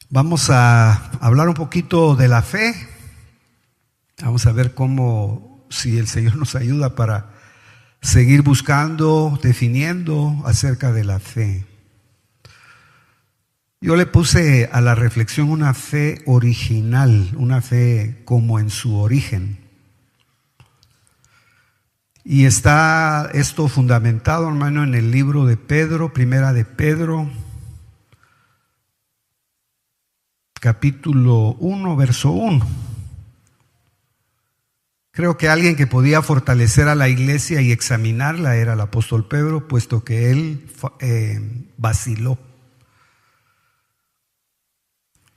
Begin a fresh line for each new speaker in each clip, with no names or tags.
Vamos a hablar un poquito de la fe. Vamos a ver si el Señor nos ayuda para seguir buscando, definiendo acerca de la fe. Yo le puse a la reflexión una fe original, una fe como en su origen. Y está esto fundamentado, hermano, en el libro de Pedro, Primera de Pedro, capítulo 1, verso 1. Creo que alguien que podía fortalecer a la iglesia y examinarla era el apóstol Pedro, puesto que él vaciló.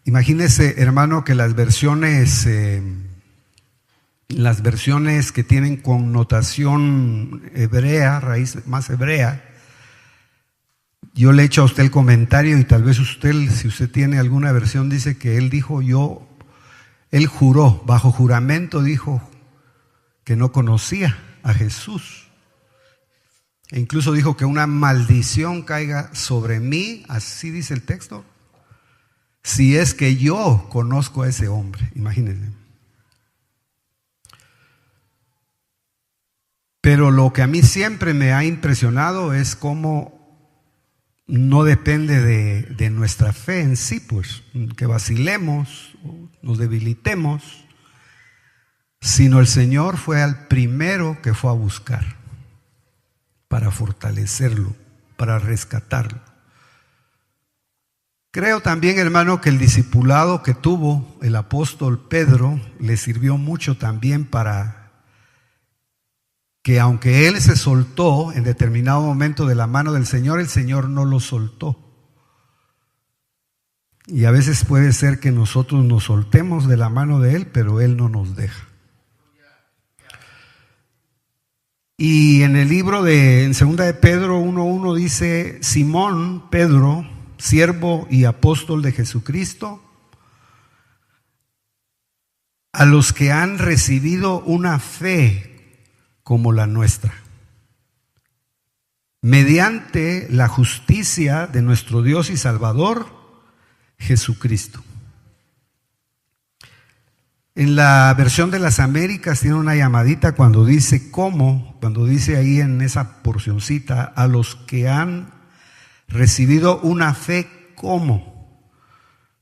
Imagínese, hermano, que las versiones que tienen connotación hebrea, raíz más hebrea, yo le echo a usted el comentario y tal vez usted, si usted tiene alguna versión, dice que él dijo él juró, bajo juramento dijo que no conocía a Jesús. E incluso dijo que una maldición caiga sobre mí, así dice el texto, si es que yo conozco a ese hombre, imagínense. Pero lo que a mí siempre me ha impresionado es cómo no depende de nuestra fe en sí, pues, que vacilemos, nos debilitemos, sino el Señor fue al primero que fue a buscar para fortalecerlo, para rescatarlo. Creo también, hermano, que el discipulado que tuvo el apóstol Pedro le sirvió mucho también para que aunque él se soltó en determinado momento de la mano del Señor, el Señor no lo soltó. Y a veces puede ser que nosotros nos soltemos de la mano de Él, pero Él no nos deja. Y en el libro en 2 de Pedro 1:1 dice: Simón, Pedro, siervo y apóstol de Jesucristo, a los que han recibido una fe como la nuestra, mediante la justicia de nuestro Dios y Salvador, Jesucristo. En la versión de las Américas tiene una llamadita cuando dice cuando dice ahí en esa porcioncita, a los que han recibido una fe como.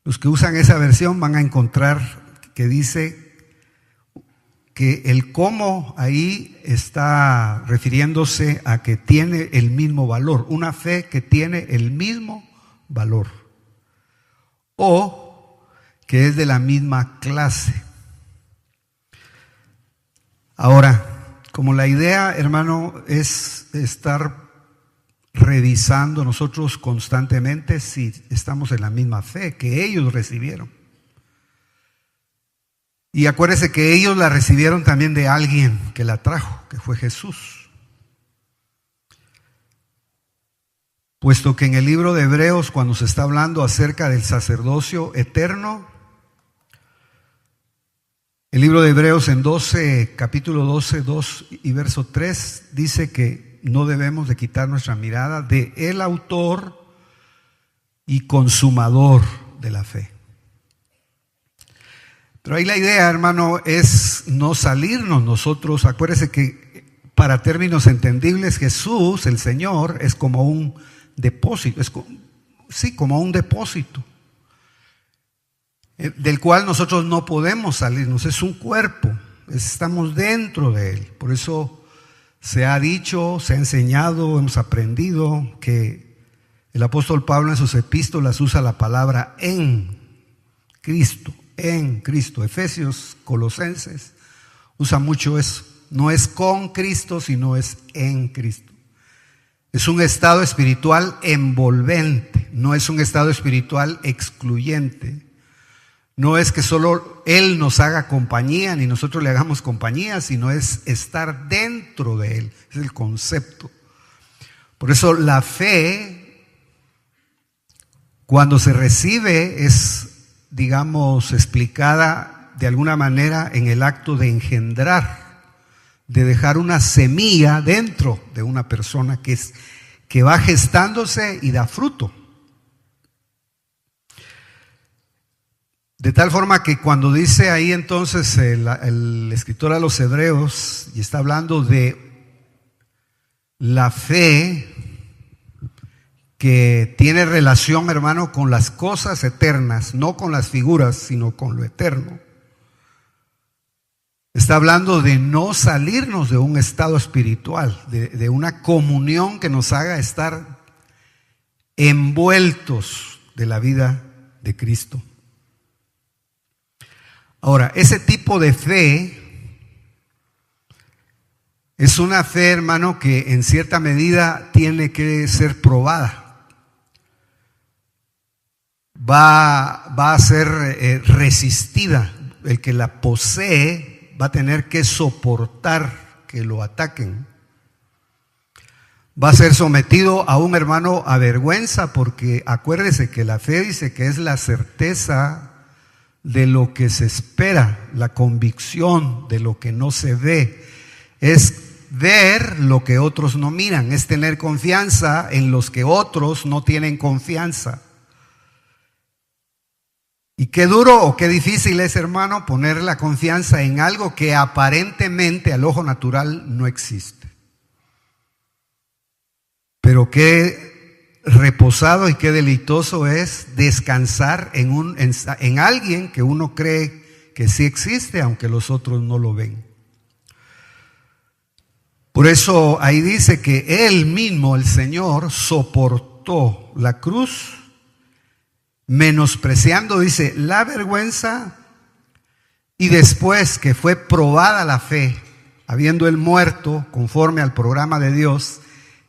Los que usan esa versión van a encontrar que dice que el cómo ahí está refiriéndose a que tiene el mismo valor, una fe que tiene el mismo valor, o que es de la misma clase. Ahora, como la idea, hermano, es estar revisando nosotros constantemente si estamos en la misma fe que ellos recibieron. Y acuérdese que ellos la recibieron también de alguien que la trajo, que fue Jesús. Puesto que en el libro de Hebreos, cuando se está hablando acerca del sacerdocio eterno, el libro de Hebreos en capítulo 12, 2 y verso 3, dice que no debemos de quitar nuestra mirada de el autor y consumador de la fe. Pero ahí la idea, hermano, es no salirnos nosotros. Acuérdese que para términos entendibles, Jesús, el Señor, es como un depósito, como un depósito, del cual nosotros no podemos salirnos. Es un cuerpo, estamos dentro de Él. Por eso se ha dicho, se ha enseñado, hemos aprendido que el apóstol Pablo en sus epístolas usa la palabra en Cristo. En Cristo. Efesios, Colosenses, usa mucho eso. No es con Cristo, sino es en Cristo. Es un estado espiritual envolvente, no es un estado espiritual excluyente. No es que solo Él nos haga compañía, ni nosotros le hagamos compañía, sino es estar dentro de Él. Es el concepto. Por eso la fe, cuando se recibe, es, digamos, explicada de alguna manera en el acto de engendrar, de dejar una semilla dentro de una persona que va gestándose y da fruto. De tal forma que cuando dice ahí entonces el escritor a los Hebreos, y está hablando de la fe que tiene relación, hermano, con las cosas eternas, no con las figuras, sino con lo eterno. Está hablando de no salirnos de un estado espiritual, de una comunión que nos haga estar envueltos de la vida de Cristo. Ahora, ese tipo de fe es una fe, hermano, que en cierta medida tiene que ser probada. Va a ser resistida. El que la posee va a tener que soportar que lo ataquen. Va a ser sometido a un hermano a vergüenza, porque acuérdese que la fe dice que es la certeza de lo que se espera, la convicción de lo que no se ve. Es ver lo que otros no miran, es tener confianza en los que otros no tienen confianza. Y qué duro o qué difícil es, hermano, poner la confianza en algo que aparentemente al ojo natural no existe. Pero qué reposado y qué deleitoso es descansar en alguien que uno cree que sí existe, aunque los otros no lo ven. Por eso ahí dice que Él mismo, el Señor, soportó la cruz, menospreciando, dice, la vergüenza, y después que fue probada la fe, habiendo Él muerto conforme al programa de Dios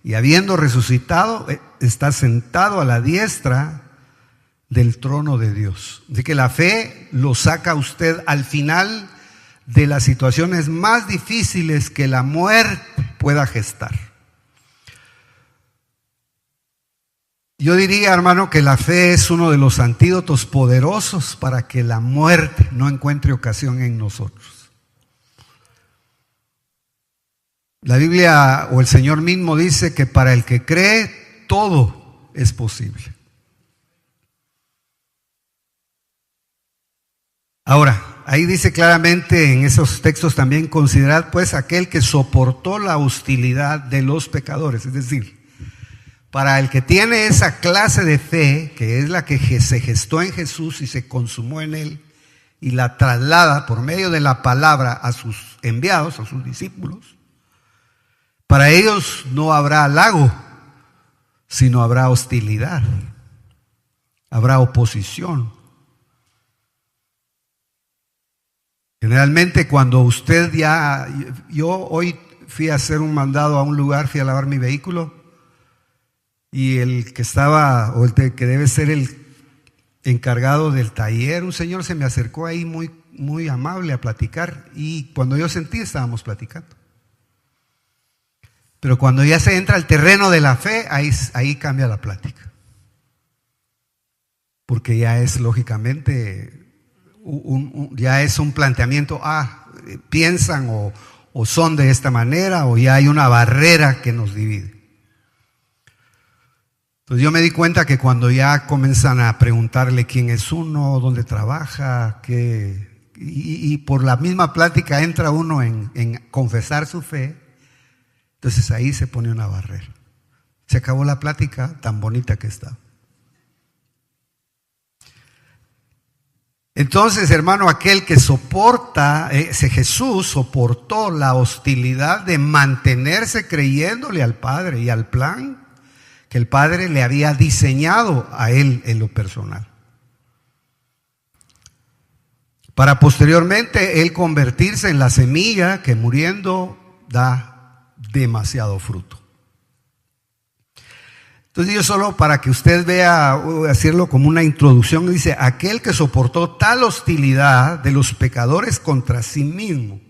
y habiendo resucitado, está sentado a la diestra del trono de Dios. Así que la fe lo saca a usted al final de las situaciones más difíciles que la muerte pueda gestar. Yo diría, hermano, que la fe es uno de los antídotos poderosos para que la muerte no encuentre ocasión en nosotros. La Biblia o el Señor mismo dice que para el que cree todo es posible. Ahora, ahí dice claramente en esos textos también: considerad pues aquel que soportó la hostilidad de los pecadores. Es decir, para el que tiene esa clase de fe, que es la que se gestó en Jesús y se consumó en Él, y la traslada por medio de la palabra a sus enviados, a sus discípulos, para ellos no habrá halago, sino habrá hostilidad, habrá oposición. Generalmente cuando usted yo hoy fui a hacer un mandado a un lugar, fui a lavar mi vehículo, y el que estaba, o el que debe ser el encargado del taller, un señor se me acercó ahí muy, muy amable a platicar, y cuando yo sentí estábamos platicando. Pero cuando ya se entra al terreno de la fe, ahí cambia la plática. Porque ya es lógicamente, ya es un planteamiento, piensan o son de esta manera, o ya hay una barrera que nos divide. Entonces yo me di cuenta que cuando ya comienzan a preguntarle quién es uno, dónde trabaja, y por la misma plática entra uno en confesar su fe, entonces ahí se pone una barrera. Se acabó la plática tan bonita que está. Entonces, hermano, aquel que soporta, Jesús soportó la hostilidad de mantenerse creyéndole al Padre y al plan que el Padre le había diseñado a Él en lo personal, para posteriormente Él convertirse en la semilla que muriendo da demasiado fruto. Entonces yo solo para que usted vea, hacerlo como una introducción, dice: aquel que soportó tal hostilidad de los pecadores contra sí mismo.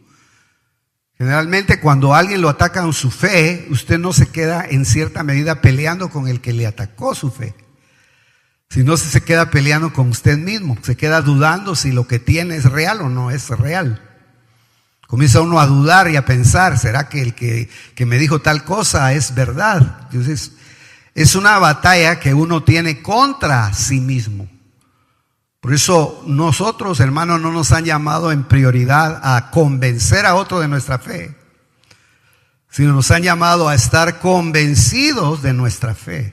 Generalmente cuando alguien lo ataca en su fe, usted no se queda en cierta medida peleando con el que le atacó su fe, sino se queda peleando con usted mismo, se queda dudando si lo que tiene es real o no es real. Comienza uno a dudar y a pensar: ¿será que el que me dijo tal cosa es verdad? Entonces es una batalla que uno tiene contra sí mismo. Por eso nosotros, hermanos, no nos han llamado en prioridad a convencer a otro de nuestra fe, sino nos han llamado a estar convencidos de nuestra fe.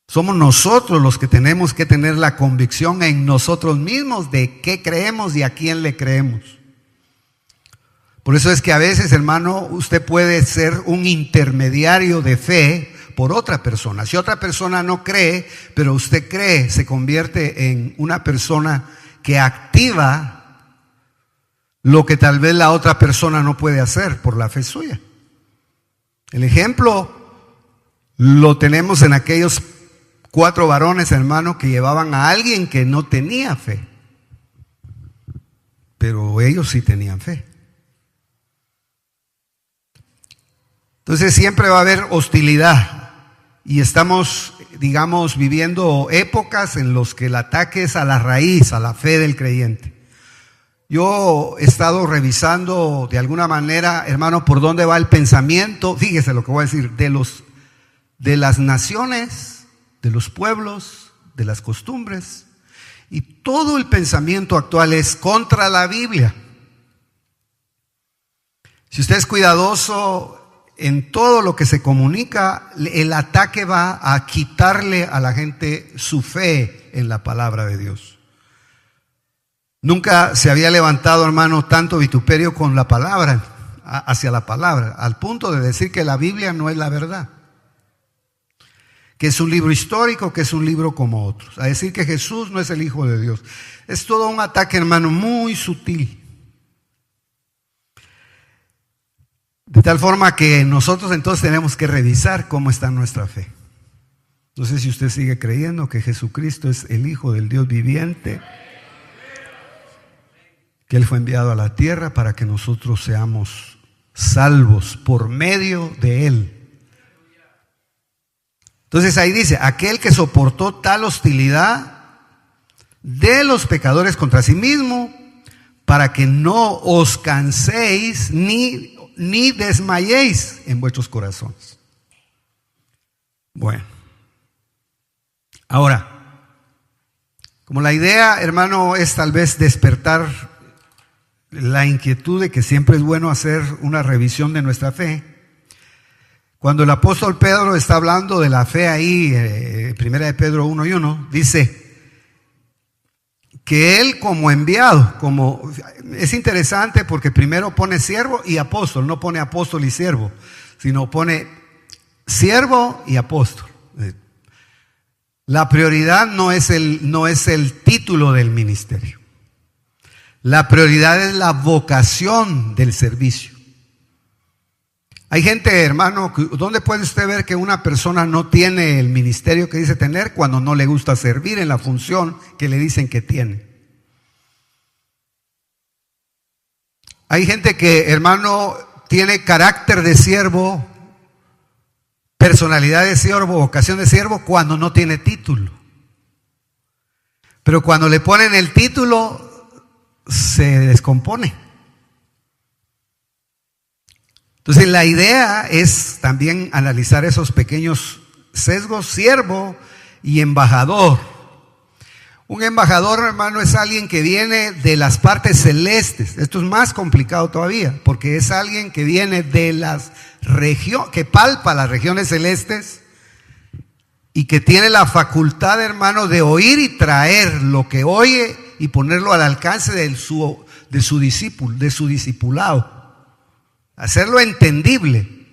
Somos nosotros los que tenemos que tener la convicción en nosotros mismos de qué creemos y a quién le creemos. Por eso es que a veces, hermano, usted puede ser un intermediario de fe por otra persona. Si otra persona no cree, pero usted cree, se convierte en una persona que activa lo que tal vez la otra persona no puede hacer por la fe suya. El ejemplo lo tenemos en aquellos 4 varones, hermano, que llevaban a alguien que no tenía fe, pero ellos sí tenían fe. Entonces siempre va a haber hostilidad y estamos, digamos, viviendo épocas en las que el ataque es a la raíz, a la fe del creyente. Yo he estado revisando de alguna manera, hermano, por dónde va el pensamiento, fíjese lo que voy a decir, de las naciones, de los pueblos, de las costumbres, y todo el pensamiento actual es contra la Biblia. Si usted es cuidadoso en todo lo que se comunica, el ataque va a quitarle a la gente su fe en la palabra de Dios. Nunca se había levantado, hermano, tanto vituperio con la palabra, hacia la palabra, al punto de decir que la Biblia no es la verdad, que es un libro histórico, que es un libro como otros, a decir que Jesús no es el Hijo de Dios. Es todo un ataque, hermano, muy sutil. De tal forma que nosotros entonces tenemos que revisar cómo está nuestra fe. No sé si usted sigue creyendo que Jesucristo es el Hijo del Dios viviente, que Él fue enviado a la tierra para que nosotros seamos salvos por medio de Él. Entonces ahí dice, aquel que soportó tal hostilidad de los pecadores contra sí mismo, para que no os canséis ni desmayéis en vuestros corazones. Bueno, ahora, como la idea, hermano, es tal vez despertar la inquietud de que siempre es bueno hacer una revisión de nuestra fe. Cuando el apóstol Pedro está hablando de la fe ahí, primera de Pedro 1:1, dice que él como enviado, es interesante porque primero pone siervo y apóstol, no pone apóstol y siervo, sino pone siervo y apóstol. La prioridad no es el título del ministerio. La prioridad es la vocación del servicio. Hay gente, hermano, ¿dónde puede usted ver que una persona no tiene el ministerio que dice tener cuando no le gusta servir en la función que le dicen que tiene? Hay gente que, hermano, tiene carácter de siervo, personalidad de siervo, vocación de siervo cuando no tiene título. Pero cuando le ponen el título, se descompone. Entonces la idea es también analizar esos pequeños sesgos, siervo y embajador. Un embajador, hermano, es alguien que viene de las partes celestes. Esto es más complicado todavía, porque es alguien que viene de las regiones, que palpa las regiones celestes y que tiene la facultad, hermano, de oír y traer lo que oye y ponerlo al alcance de su discípulo, de su discipulado. Hacerlo entendible.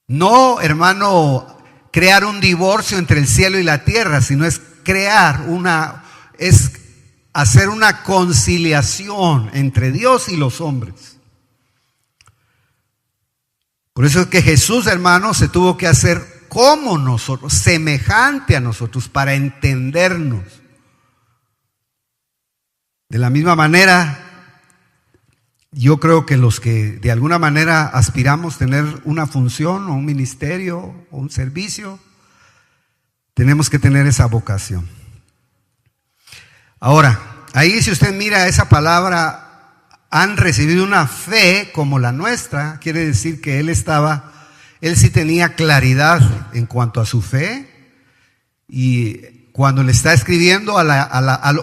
No, hermano, crear un divorcio entre el cielo y la tierra, sino es hacer una conciliación entre Dios y los hombres. Por eso es que Jesús, hermano, se tuvo que hacer como nosotros, semejante a nosotros, para entendernos. De la misma manera, yo creo que los que de alguna manera aspiramos a tener una función o un ministerio o un servicio, tenemos que tener esa vocación. Ahora, ahí si usted mira esa palabra, han recibido una fe como la nuestra, quiere decir que él sí tenía claridad en cuanto a su fe y cuando le está escribiendo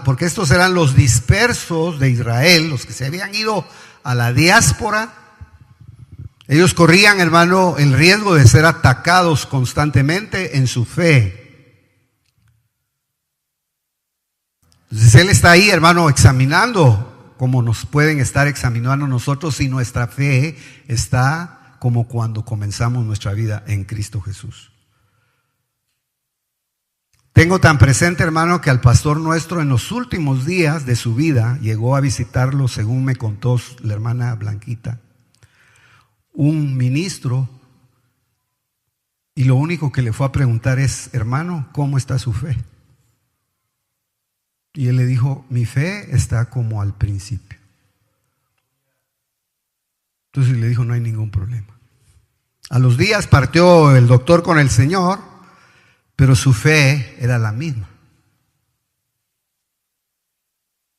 porque estos eran los dispersos de Israel, los que se habían ido a la diáspora, ellos corrían, hermano, el riesgo de ser atacados constantemente en su fe. Entonces él está ahí, hermano, examinando como nos pueden estar examinando nosotros si nuestra fe está como cuando comenzamos nuestra vida en Cristo Jesús. Tengo tan presente, hermano, que al pastor nuestro en los últimos días de su vida llegó a visitarlo, según me contó la hermana Blanquita, un ministro, y lo único que le fue a preguntar es: hermano, ¿cómo está su fe? Y él le dijo: mi fe está como al principio. Entonces le dijo: no hay ningún problema. A los días partió el doctor con el Señor, pero su fe era la misma.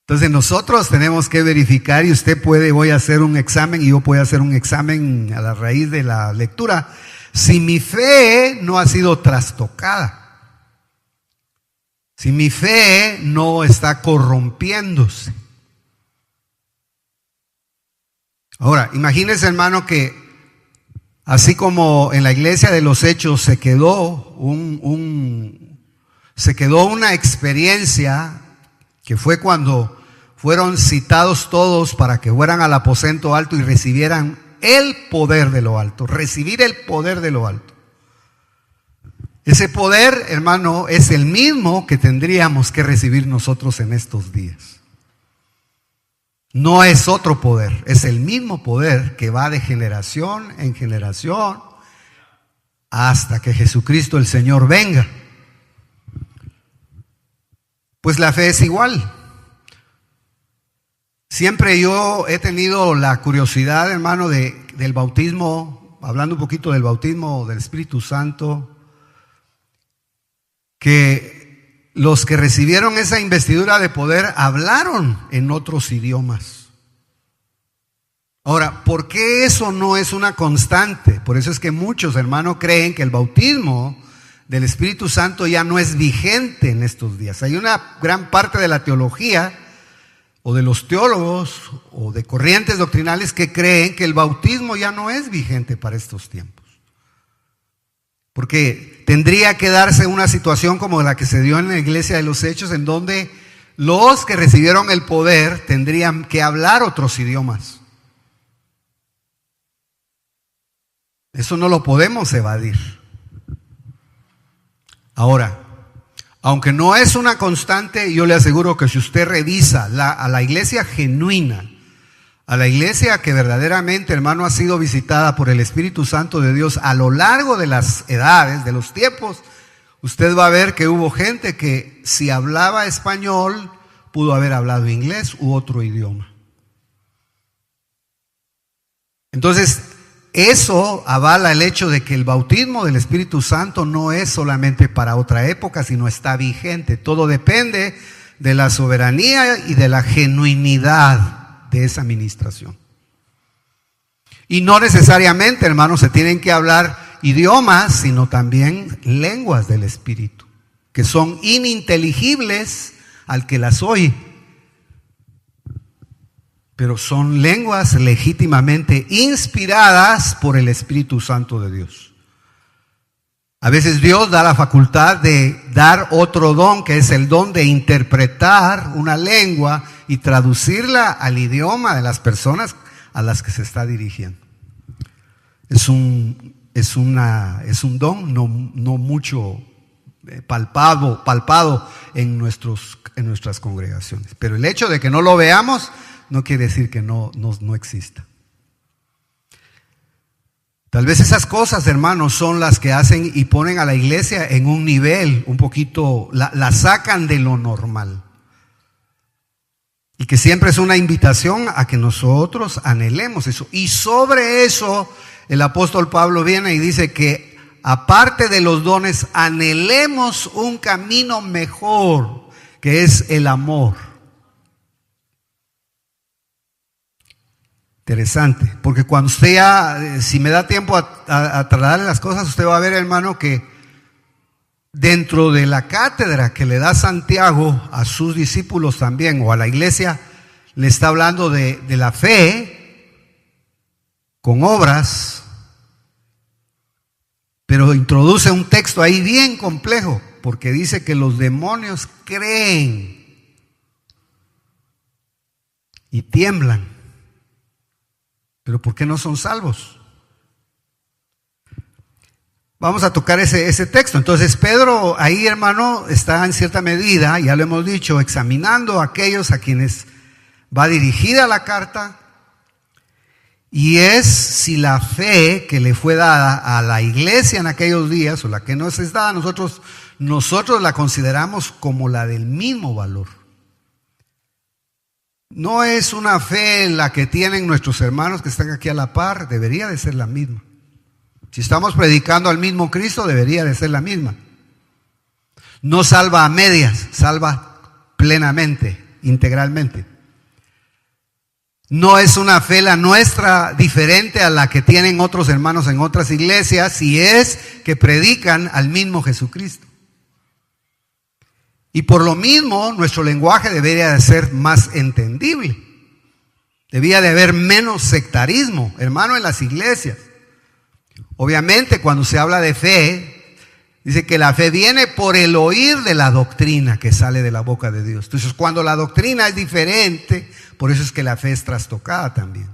Entonces nosotros tenemos que verificar, y usted puede, voy a hacer un examen y yo puedo hacer un examen a la raíz de la lectura, si mi fe no ha sido trastocada, si mi fe no está corrompiéndose. Ahora, imagínese, hermano, que así como en la iglesia de los Hechos se quedó una experiencia que fue cuando fueron citados todos para que fueran al aposento alto y recibieran el poder de lo alto, recibir el poder de lo alto. Ese poder, hermano, es el mismo que tendríamos que recibir nosotros en estos días. No es otro poder, es el mismo poder que va de generación en generación hasta que Jesucristo el Señor venga. Pues la fe es igual. Siempre yo he tenido la curiosidad, hermano, del bautismo, hablando un poquito del bautismo del Espíritu Santo, que los que recibieron esa investidura de poder hablaron en otros idiomas. Ahora, ¿por qué eso no es una constante? Por eso es que muchos, hermanos, creen que el bautismo del Espíritu Santo ya no es vigente en estos días. Hay una gran parte de la teología o de los teólogos o de corrientes doctrinales que creen que el bautismo ya no es vigente para estos tiempos. Porque tendría que darse una situación como la que se dio en la iglesia de los Hechos, en donde los que recibieron el poder tendrían que hablar otros idiomas. Eso no lo podemos evadir. Ahora, aunque no es una constante, yo le aseguro que si usted revisa a la iglesia genuina, a la iglesia que verdaderamente, hermano, ha sido visitada por el Espíritu Santo de Dios a lo largo de las edades, de los tiempos, usted va a ver que hubo gente que si hablaba español, pudo haber hablado inglés u otro idioma. Entonces, eso avala el hecho de que el bautismo del Espíritu Santo no es solamente para otra época, sino está vigente. Todo depende de la soberanía y de la genuinidad de esa administración. Y no necesariamente, hermanos, se tienen que hablar idiomas, sino también lenguas del Espíritu, que son ininteligibles al que las oye, pero son lenguas legítimamente inspiradas por el Espíritu Santo de Dios. A veces Dios da la facultad de dar otro don, que es el don de interpretar una lengua y traducirla al idioma de las personas a las que se está dirigiendo. Es un don no mucho palpado en nuestras congregaciones. Pero el hecho de que no lo veamos no quiere decir que no exista. Tal vez esas cosas, hermanos, son las que hacen y ponen a la iglesia en un nivel un poquito, la sacan de lo normal. Y que siempre es una invitación a que nosotros anhelemos eso. Y sobre eso el apóstol Pablo viene y dice que aparte de los dones, anhelemos un camino mejor, que es el amor. Interesante, porque cuando usted ya, si me da tiempo a trasladarle las cosas, usted va a ver, hermano, que dentro de la cátedra que le da Santiago a sus discípulos también, o a la iglesia, le está hablando de la fe con obras, pero introduce un texto ahí bien complejo, porque dice que los demonios creen y tiemblan. Pero ¿por qué no son salvos? Vamos a tocar ese texto. Entonces Pedro ahí, hermano, está en cierta medida, ya lo hemos dicho, examinando a aquellos a quienes va dirigida la carta, y es si la fe que le fue dada a la iglesia en aquellos días, o la que nos es dada a nosotros la consideramos como la del mismo valor. No es una fe la que tienen nuestros hermanos que están aquí a la par, debería de ser la misma. Si estamos predicando al mismo Cristo, debería de ser la misma. No salva a medias, salva plenamente, integralmente. No es una fe la nuestra diferente a la que tienen otros hermanos en otras iglesias, si es que predican al mismo Jesucristo. Y por lo mismo, nuestro lenguaje debería de ser más entendible. Debía de haber menos sectarismo, hermano, en las iglesias. Obviamente, cuando se habla de fe, dice que la fe viene por el oír de la doctrina que sale de la boca de Dios. Entonces, cuando la doctrina es diferente, por eso es que la fe es trastocada también.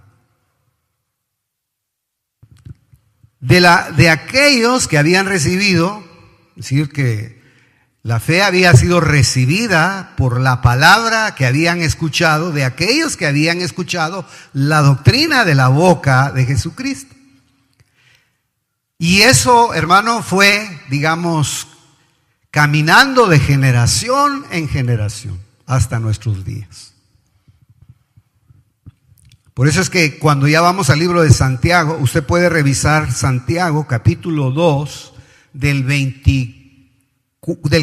De aquellos que habían recibido, es decir, que la fe había sido recibida por la palabra que habían escuchado, de aquellos que habían escuchado la doctrina de la boca de Jesucristo. Y eso, hermano, fue, digamos, caminando de generación en generación hasta nuestros días. Por eso es que cuando ya vamos al libro de Santiago, usted puede revisar Santiago capítulo 2 del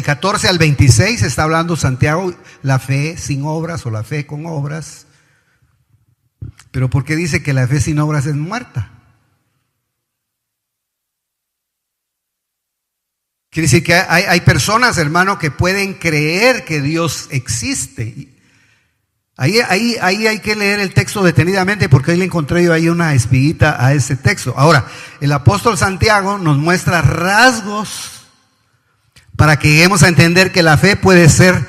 14 al 26, está hablando Santiago, la fe sin obras o la fe con obras. Pero ¿por qué dice que la fe sin obras es muerta? Quiere decir que hay personas, hermano, que pueden creer que Dios existe. Ahí hay que leer el texto detenidamente, porque ahí le encontré yo ahí una espiguita a ese texto. Ahora, el apóstol Santiago nos muestra rasgos para que lleguemos a entender que la fe puede ser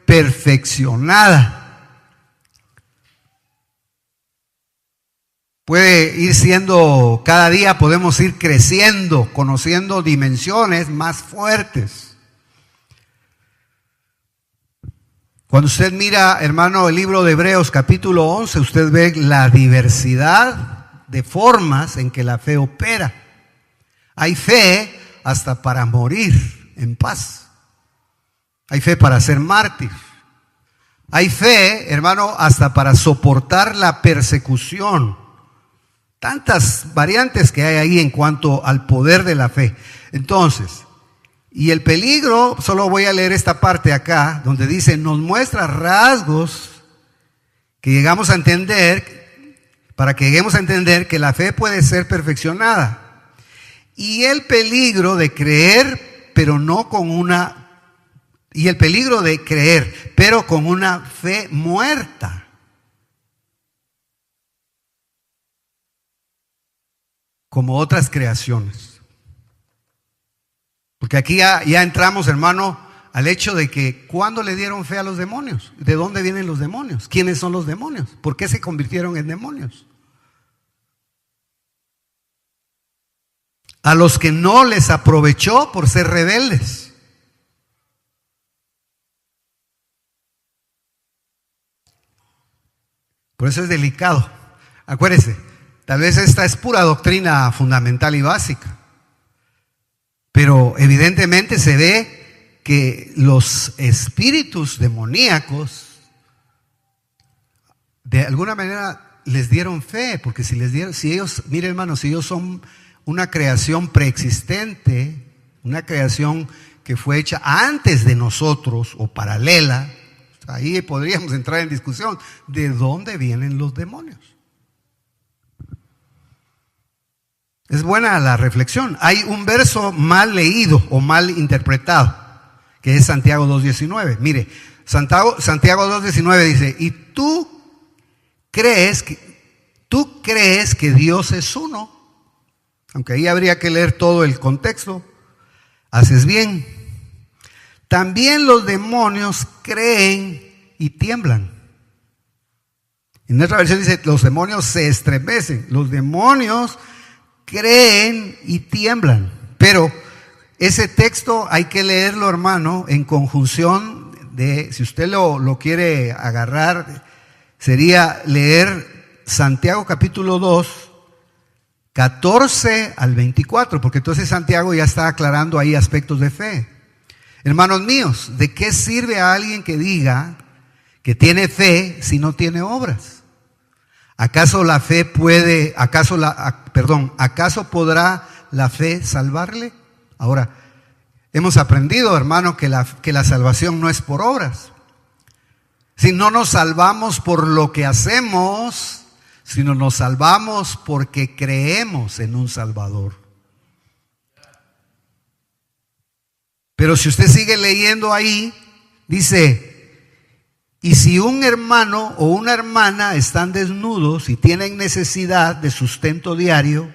perfeccionada. Puede ir siendo, cada día podemos ir creciendo, conociendo dimensiones más fuertes. Cuando usted mira, hermano, el libro de Hebreos capítulo 11, usted ve la diversidad de formas en que la fe opera. Hay fe hasta para morir en paz. Hay fe para ser mártir. Hay fe, hermano, hasta para soportar la persecución. Tantas variantes que hay ahí en cuanto al poder de la fe. Entonces, y el peligro, solo voy a leer esta parte acá, donde dice, nos muestra rasgos que llegamos a entender, para que lleguemos a entender que la fe puede ser perfeccionada. Y el peligro de creer, pero no con una, y el peligro de creer, pero con una fe muerta. Como otras creaciones. Porque aquí ya entramos, hermano, al hecho de que ¿cuándo le dieron fe a los demonios? ¿De dónde vienen los demonios? ¿Quiénes son los demonios? ¿Por qué se convirtieron en demonios? A los que no les aprovechó por ser rebeldes. Por eso es delicado. Acuérdese, tal vez esta es pura doctrina fundamental y básica, pero evidentemente se ve que los espíritus demoníacos de alguna manera les dieron fe, porque si ellos, mire hermano, si ellos son una creación preexistente, una creación que fue hecha antes de nosotros o paralela, ahí podríamos entrar en discusión de dónde vienen los demonios. Es buena la reflexión. Hay un verso mal leído o mal interpretado, que es Santiago 2:19. Mire, Santiago 2:19 dice: y tú crees que Dios es uno, aunque ahí habría que leer todo el contexto. Haces bien. También los demonios creen y tiemblan. En otra versión dice: los demonios se estremecen. Los demonios creen y tiemblan. Pero ese texto hay que leerlo, hermano, en conjunción de, si usted lo quiere agarrar, sería leer Santiago capítulo 2, 14 al 24, porque entonces Santiago ya está aclarando ahí aspectos de fe. Hermanos míos, ¿de qué sirve a alguien que diga que tiene fe si no tiene obras? ¿Acaso podrá la fe salvarle? Ahora, hemos aprendido, hermano, que la salvación no es por obras. Si no nos salvamos por lo que hacemos, sino nos salvamos porque creemos en un Salvador. Pero si usted sigue leyendo ahí, dice: y si un hermano o una hermana están desnudos y tienen necesidad de sustento diario,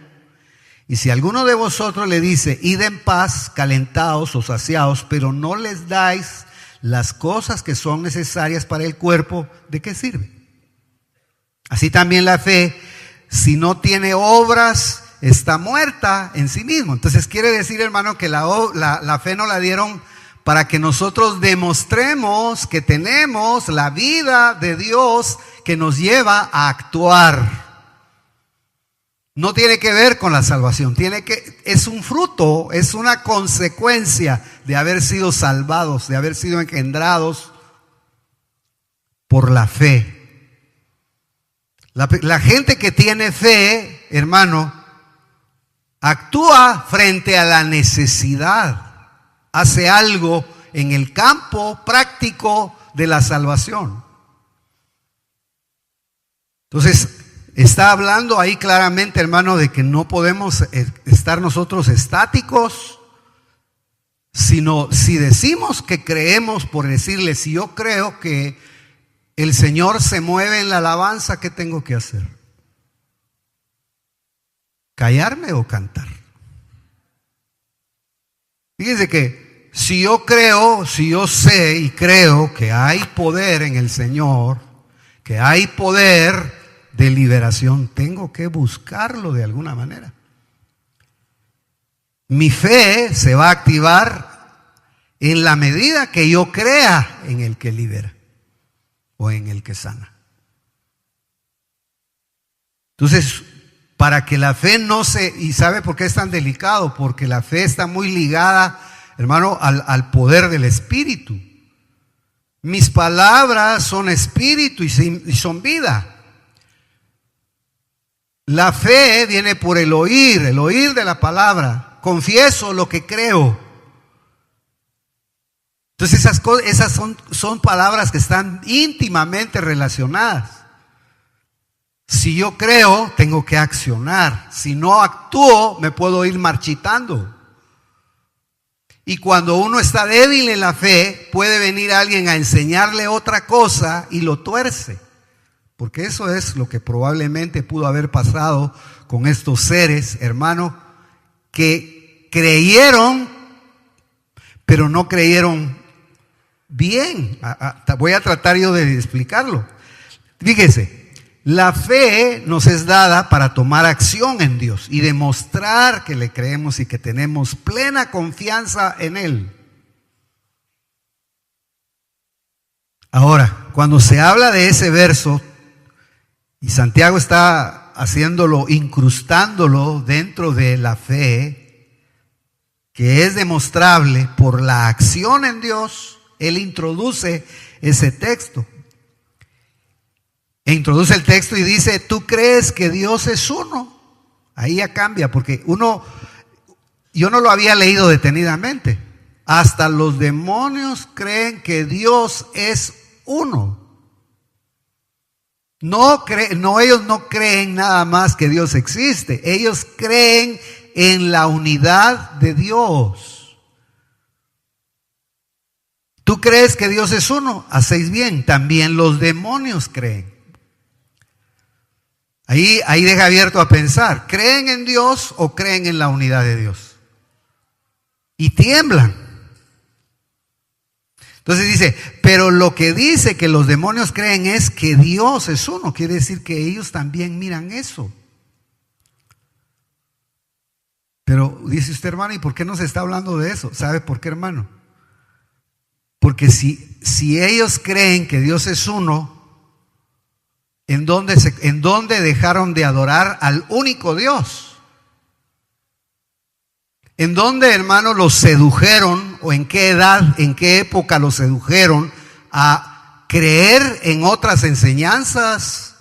y si alguno de vosotros le dice: id en paz, calentaos o saciaos, pero no les dais las cosas que son necesarias para el cuerpo, ¿de qué sirve? Así también la fe, si no tiene obras, está muerta en sí mismo. Entonces quiere decir, hermano, que la fe no la dieron para que nosotros demostremos que tenemos la vida de Dios que nos lleva a actuar. No tiene que ver con la salvación, es un fruto, es una consecuencia de haber sido salvados, de haber sido engendrados por la fe. La gente que tiene fe, hermano, actúa frente a la necesidad. Hace algo en el campo práctico de la salvación. Entonces, está hablando ahí claramente, hermano, de que no podemos estar nosotros estáticos, sino si decimos que creemos, por decirle, si yo creo que el Señor se mueve en la alabanza, ¿qué tengo que hacer? ¿Callarme o cantar? Fíjense que si yo sé y creo que hay poder en el Señor, que hay poder de liberación, tengo que buscarlo de alguna manera. Mi fe se va a activar en la medida que yo crea en el que libera o en el que sana. Entonces, para que la fe no se... ¿Y sabe por qué es tan delicado? Porque la fe está muy ligada, hermano, al poder del Espíritu. Mis palabras son espíritu y son vida. La fe viene por el oír de la palabra. Confieso lo que creo. Entonces esas son palabras que están íntimamente relacionadas. Si yo creo, tengo que accionar. Si no actúo, me puedo ir marchitando. Y cuando uno está débil en la fe, puede venir alguien a enseñarle otra cosa y lo tuerce. Porque eso es lo que probablemente pudo haber pasado con estos seres, hermano, que creyeron, pero no creyeron bien. Voy a tratar yo de explicarlo. Fíjese. La fe nos es dada para tomar acción en Dios y demostrar que le creemos y que tenemos plena confianza en Él. Ahora, cuando se habla de ese verso, y Santiago está haciéndolo, incrustándolo dentro de la fe, que es demostrable por la acción en Dios, él introduce ese texto. E introduce el texto y dice: ¿tú crees que Dios es uno? Ahí ya cambia, porque yo no lo había leído detenidamente. Hasta los demonios creen que Dios es uno. Ellos no creen nada más que Dios existe. Ellos creen en la unidad de Dios. ¿Tú crees que Dios es uno? Hacéis bien. También los demonios creen. Ahí deja abierto a pensar. ¿Creen en Dios o creen en la unidad de Dios? Y tiemblan. Entonces dice, pero lo que dice que los demonios creen es que Dios es uno. Quiere decir que ellos también miran eso. Pero dice usted, hermano, ¿y por qué no se está hablando de eso? ¿Sabe por qué, hermano? Porque si ellos creen que Dios es uno, ¿en dónde dejaron de adorar al único Dios? ¿En dónde, hermano, los sedujeron o en qué edad, en qué época los sedujeron a creer en otras enseñanzas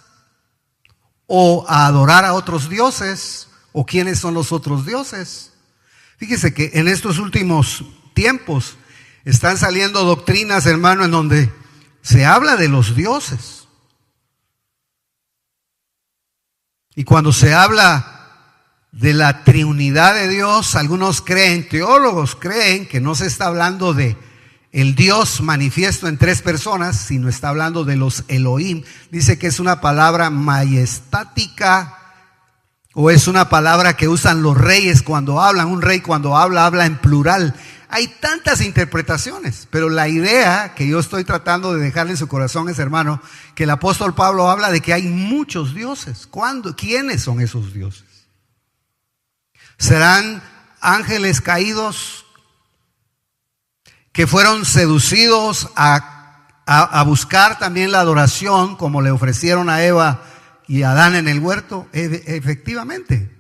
o a adorar a otros dioses? ¿O quiénes son los otros dioses? Fíjese que en estos últimos tiempos están saliendo doctrinas, hermano, en donde se habla de los dioses. Y cuando se habla de la triunidad de Dios, algunos creen, teólogos creen que no se está hablando de el Dios manifiesto en tres personas, sino está hablando de los Elohim. Dice que es una palabra majestática, o es una palabra que usan los reyes cuando hablan. Un rey cuando habla en plural. Hay tantas interpretaciones, pero la idea que yo estoy tratando de dejarle en su corazón es, hermano, que el apóstol Pablo habla de que hay muchos dioses. ¿Quiénes son esos dioses? ¿Serán ángeles caídos que fueron seducidos a buscar también la adoración como le ofrecieron a Eva y a Adán en el huerto? Efectivamente.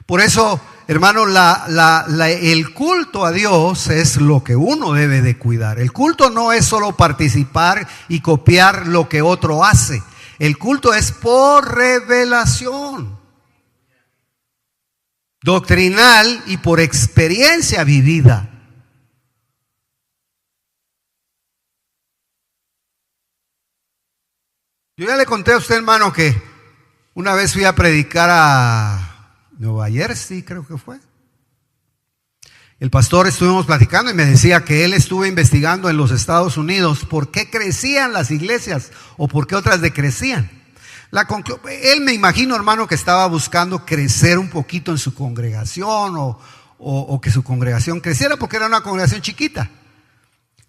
Por eso, hermano, el culto a Dios es lo que uno debe de cuidar. El culto no es solo participar y copiar lo que otro hace. El culto es por revelación doctrinal y por experiencia vivida. Yo ya le conté a usted, hermano, que una vez fui a predicar a Nueva Jersey, creo que fue. El pastor, estuvimos platicando y me decía que él estuvo investigando en los Estados Unidos por qué crecían las iglesias o por qué otras decrecían. Él, me imagino, hermano, que estaba buscando crecer un poquito en su congregación o que su congregación creciera porque era una congregación chiquita.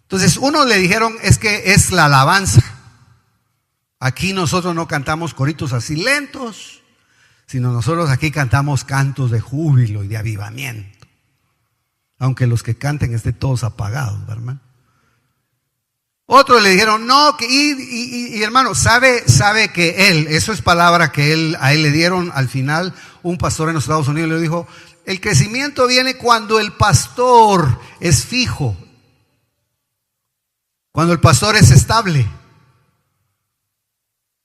Entonces, unos le dijeron, es que es la alabanza. Aquí nosotros no cantamos coritos así lentos, sino nosotros aquí cantamos cantos de júbilo y de avivamiento. Aunque los que canten estén todos apagados, ¿verdad? Otros le dijeron, no, y hermano, sabe que eso es palabra que a él le dieron al final. Un pastor en los Estados Unidos le dijo, el crecimiento viene cuando el pastor es fijo, cuando el pastor es estable.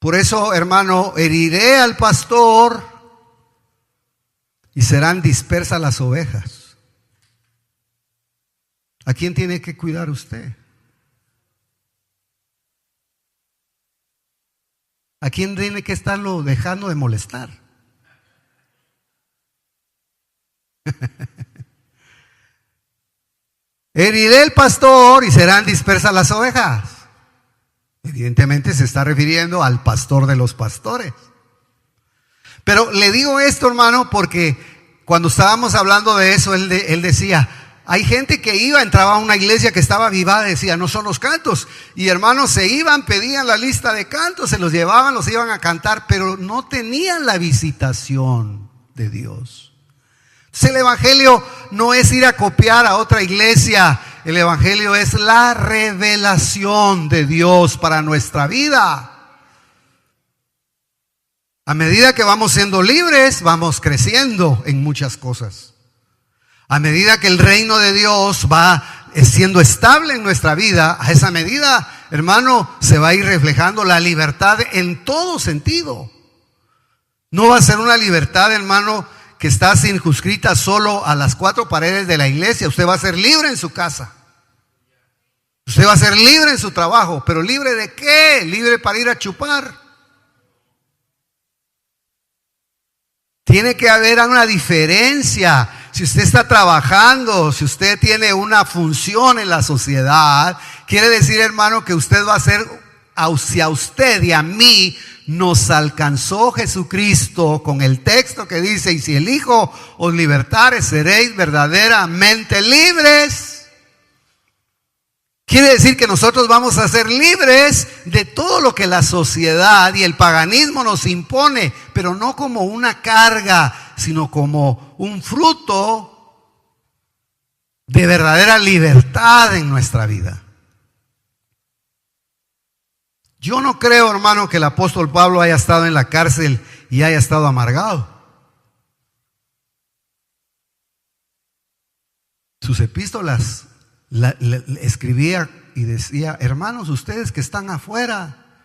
Por eso, hermano, heriré al pastor y serán dispersas las ovejas. ¿A quién tiene que cuidar usted? ¿A quién tiene que estarlo dejando de molestar? Heriré el pastor y serán dispersas las ovejas. Evidentemente se está refiriendo al pastor de los pastores. Pero le digo esto, hermano, porque cuando estábamos hablando de eso, él decía, hay gente que entraba a una iglesia que estaba avivada, decía, no son los cantos. Y hermanos, se iban, pedían la lista de cantos, se los llevaban, los iban a cantar, pero no tenían la visitación de Dios. Entonces el evangelio no es ir a copiar a otra iglesia. El evangelio es la revelación de Dios para nuestra vida. A medida que vamos siendo libres, vamos creciendo en muchas cosas. A medida que el reino de Dios va siendo estable en nuestra vida, a esa medida, hermano, se va a ir reflejando la libertad en todo sentido. No va a ser una libertad, hermano, que está circunscrita solo a las cuatro paredes de la iglesia. Usted va a ser libre en su casa. Usted va a ser libre en su trabajo. ¿Pero libre de qué? Libre para ir a chupar. Tiene que haber una diferencia. Si usted está trabajando, si usted tiene una función en la sociedad, quiere decir, hermano, que usted va a ser, si a usted y a mí nos alcanzó Jesucristo con el texto que dice: y si el Hijo os libertare, seréis verdaderamente libres. Quiere decir que nosotros vamos a ser libres de todo lo que la sociedad y el paganismo nos impone, pero no como una carga, sino como un fruto de verdadera libertad en nuestra vida. Yo no creo, hermano, que el apóstol Pablo haya estado en la cárcel y haya estado amargado. Sus epístolas escribía y decía: hermanos, ustedes que están afuera,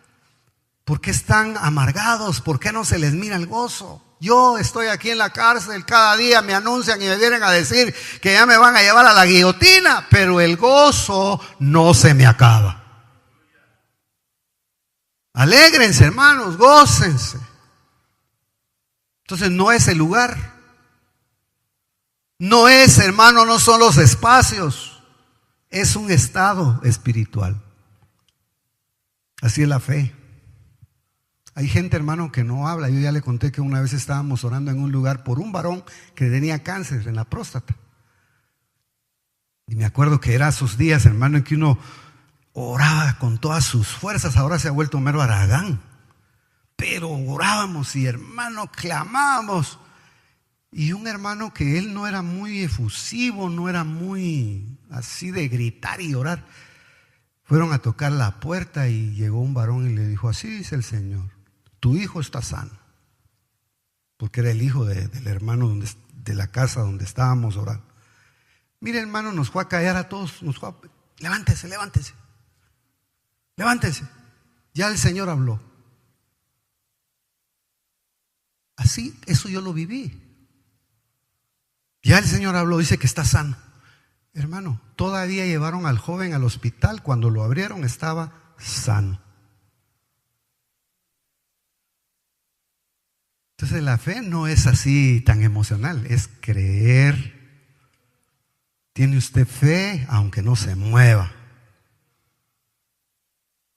¿por qué están amargados? ¿Por qué no se les mira el gozo? Yo estoy aquí en la cárcel, cada día me anuncian y me vienen a decir que ya me van a llevar a la guillotina, pero el gozo no se me acaba. Alégrense, hermanos, gócense. Entonces no es el lugar, no es, hermano, no son los espacios. Es un estado espiritual. Así es la fe. Hay gente, hermano, que no habla. Yo ya le conté que una vez estábamos orando en un lugar por un varón que tenía cáncer en la próstata. Y me acuerdo que era esos días, hermano, en que uno oraba con todas sus fuerzas. Ahora se ha vuelto mero haragán. Pero orábamos y, hermano, clamábamos. Y un hermano que él no era muy efusivo, no era muy así de gritar y orar, fueron a tocar la puerta y llegó un varón y le dijo: así dice el Señor, tu hijo está sano. Porque era el hijo del hermano de la casa donde estábamos orando. Mire, hermano, nos fue a callar a todos, levántese, levántese, levántese, ya el Señor habló. Así, eso yo lo viví. Ya el Señor habló, dice que está sano. Hermano, todavía llevaron al joven al hospital. Cuando lo abrieron estaba sano. Entonces la fe no es así tan emocional, es creer. Tiene usted fe aunque no se mueva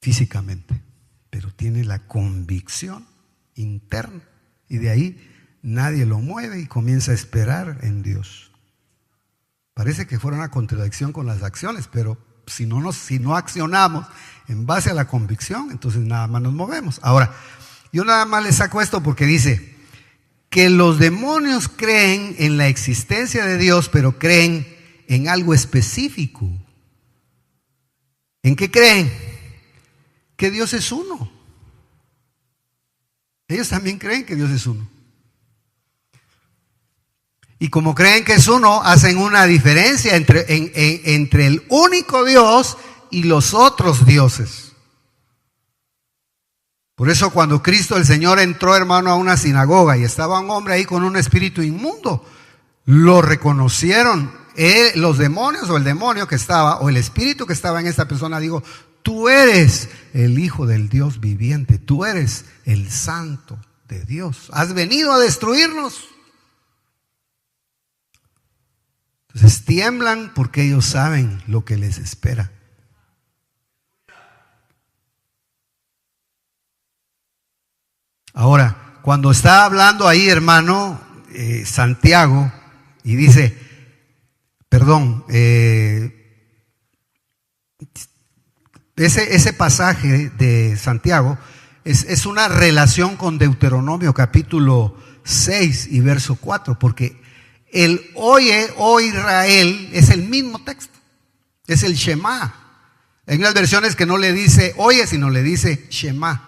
físicamente, pero tiene la convicción interna y de ahí nadie lo mueve y comienza a esperar en Dios. Parece que fuera una contradicción con las acciones, pero si no accionamos en base a la convicción, entonces nada más nos movemos. Ahora, yo nada más le saco esto porque dice que los demonios creen en la existencia de Dios, pero creen en algo específico. ¿En qué creen? Que Dios es uno. Ellos también creen que Dios es uno. Y como creen que es uno, hacen una diferencia entre el único Dios y los otros dioses. Por eso cuando Cristo el Señor entró, hermano, a una sinagoga y estaba un hombre ahí con un espíritu inmundo, lo reconocieron. Los demonios o el demonio que estaba, o el espíritu que estaba en esta persona, dijo: tú eres el Hijo del Dios viviente, tú eres el Santo de Dios, has venido a destruirnos. Entonces tiemblan porque ellos saben lo que les espera. Ahora, cuando está hablando ahí, hermano, Santiago, y dice, ese pasaje de Santiago es una relación con Deuteronomio capítulo 6 y verso 4, porque el oye, oh Israel, es el mismo texto, es el Shema. Hay unas versiones que no le dice oye, sino le dice Shema.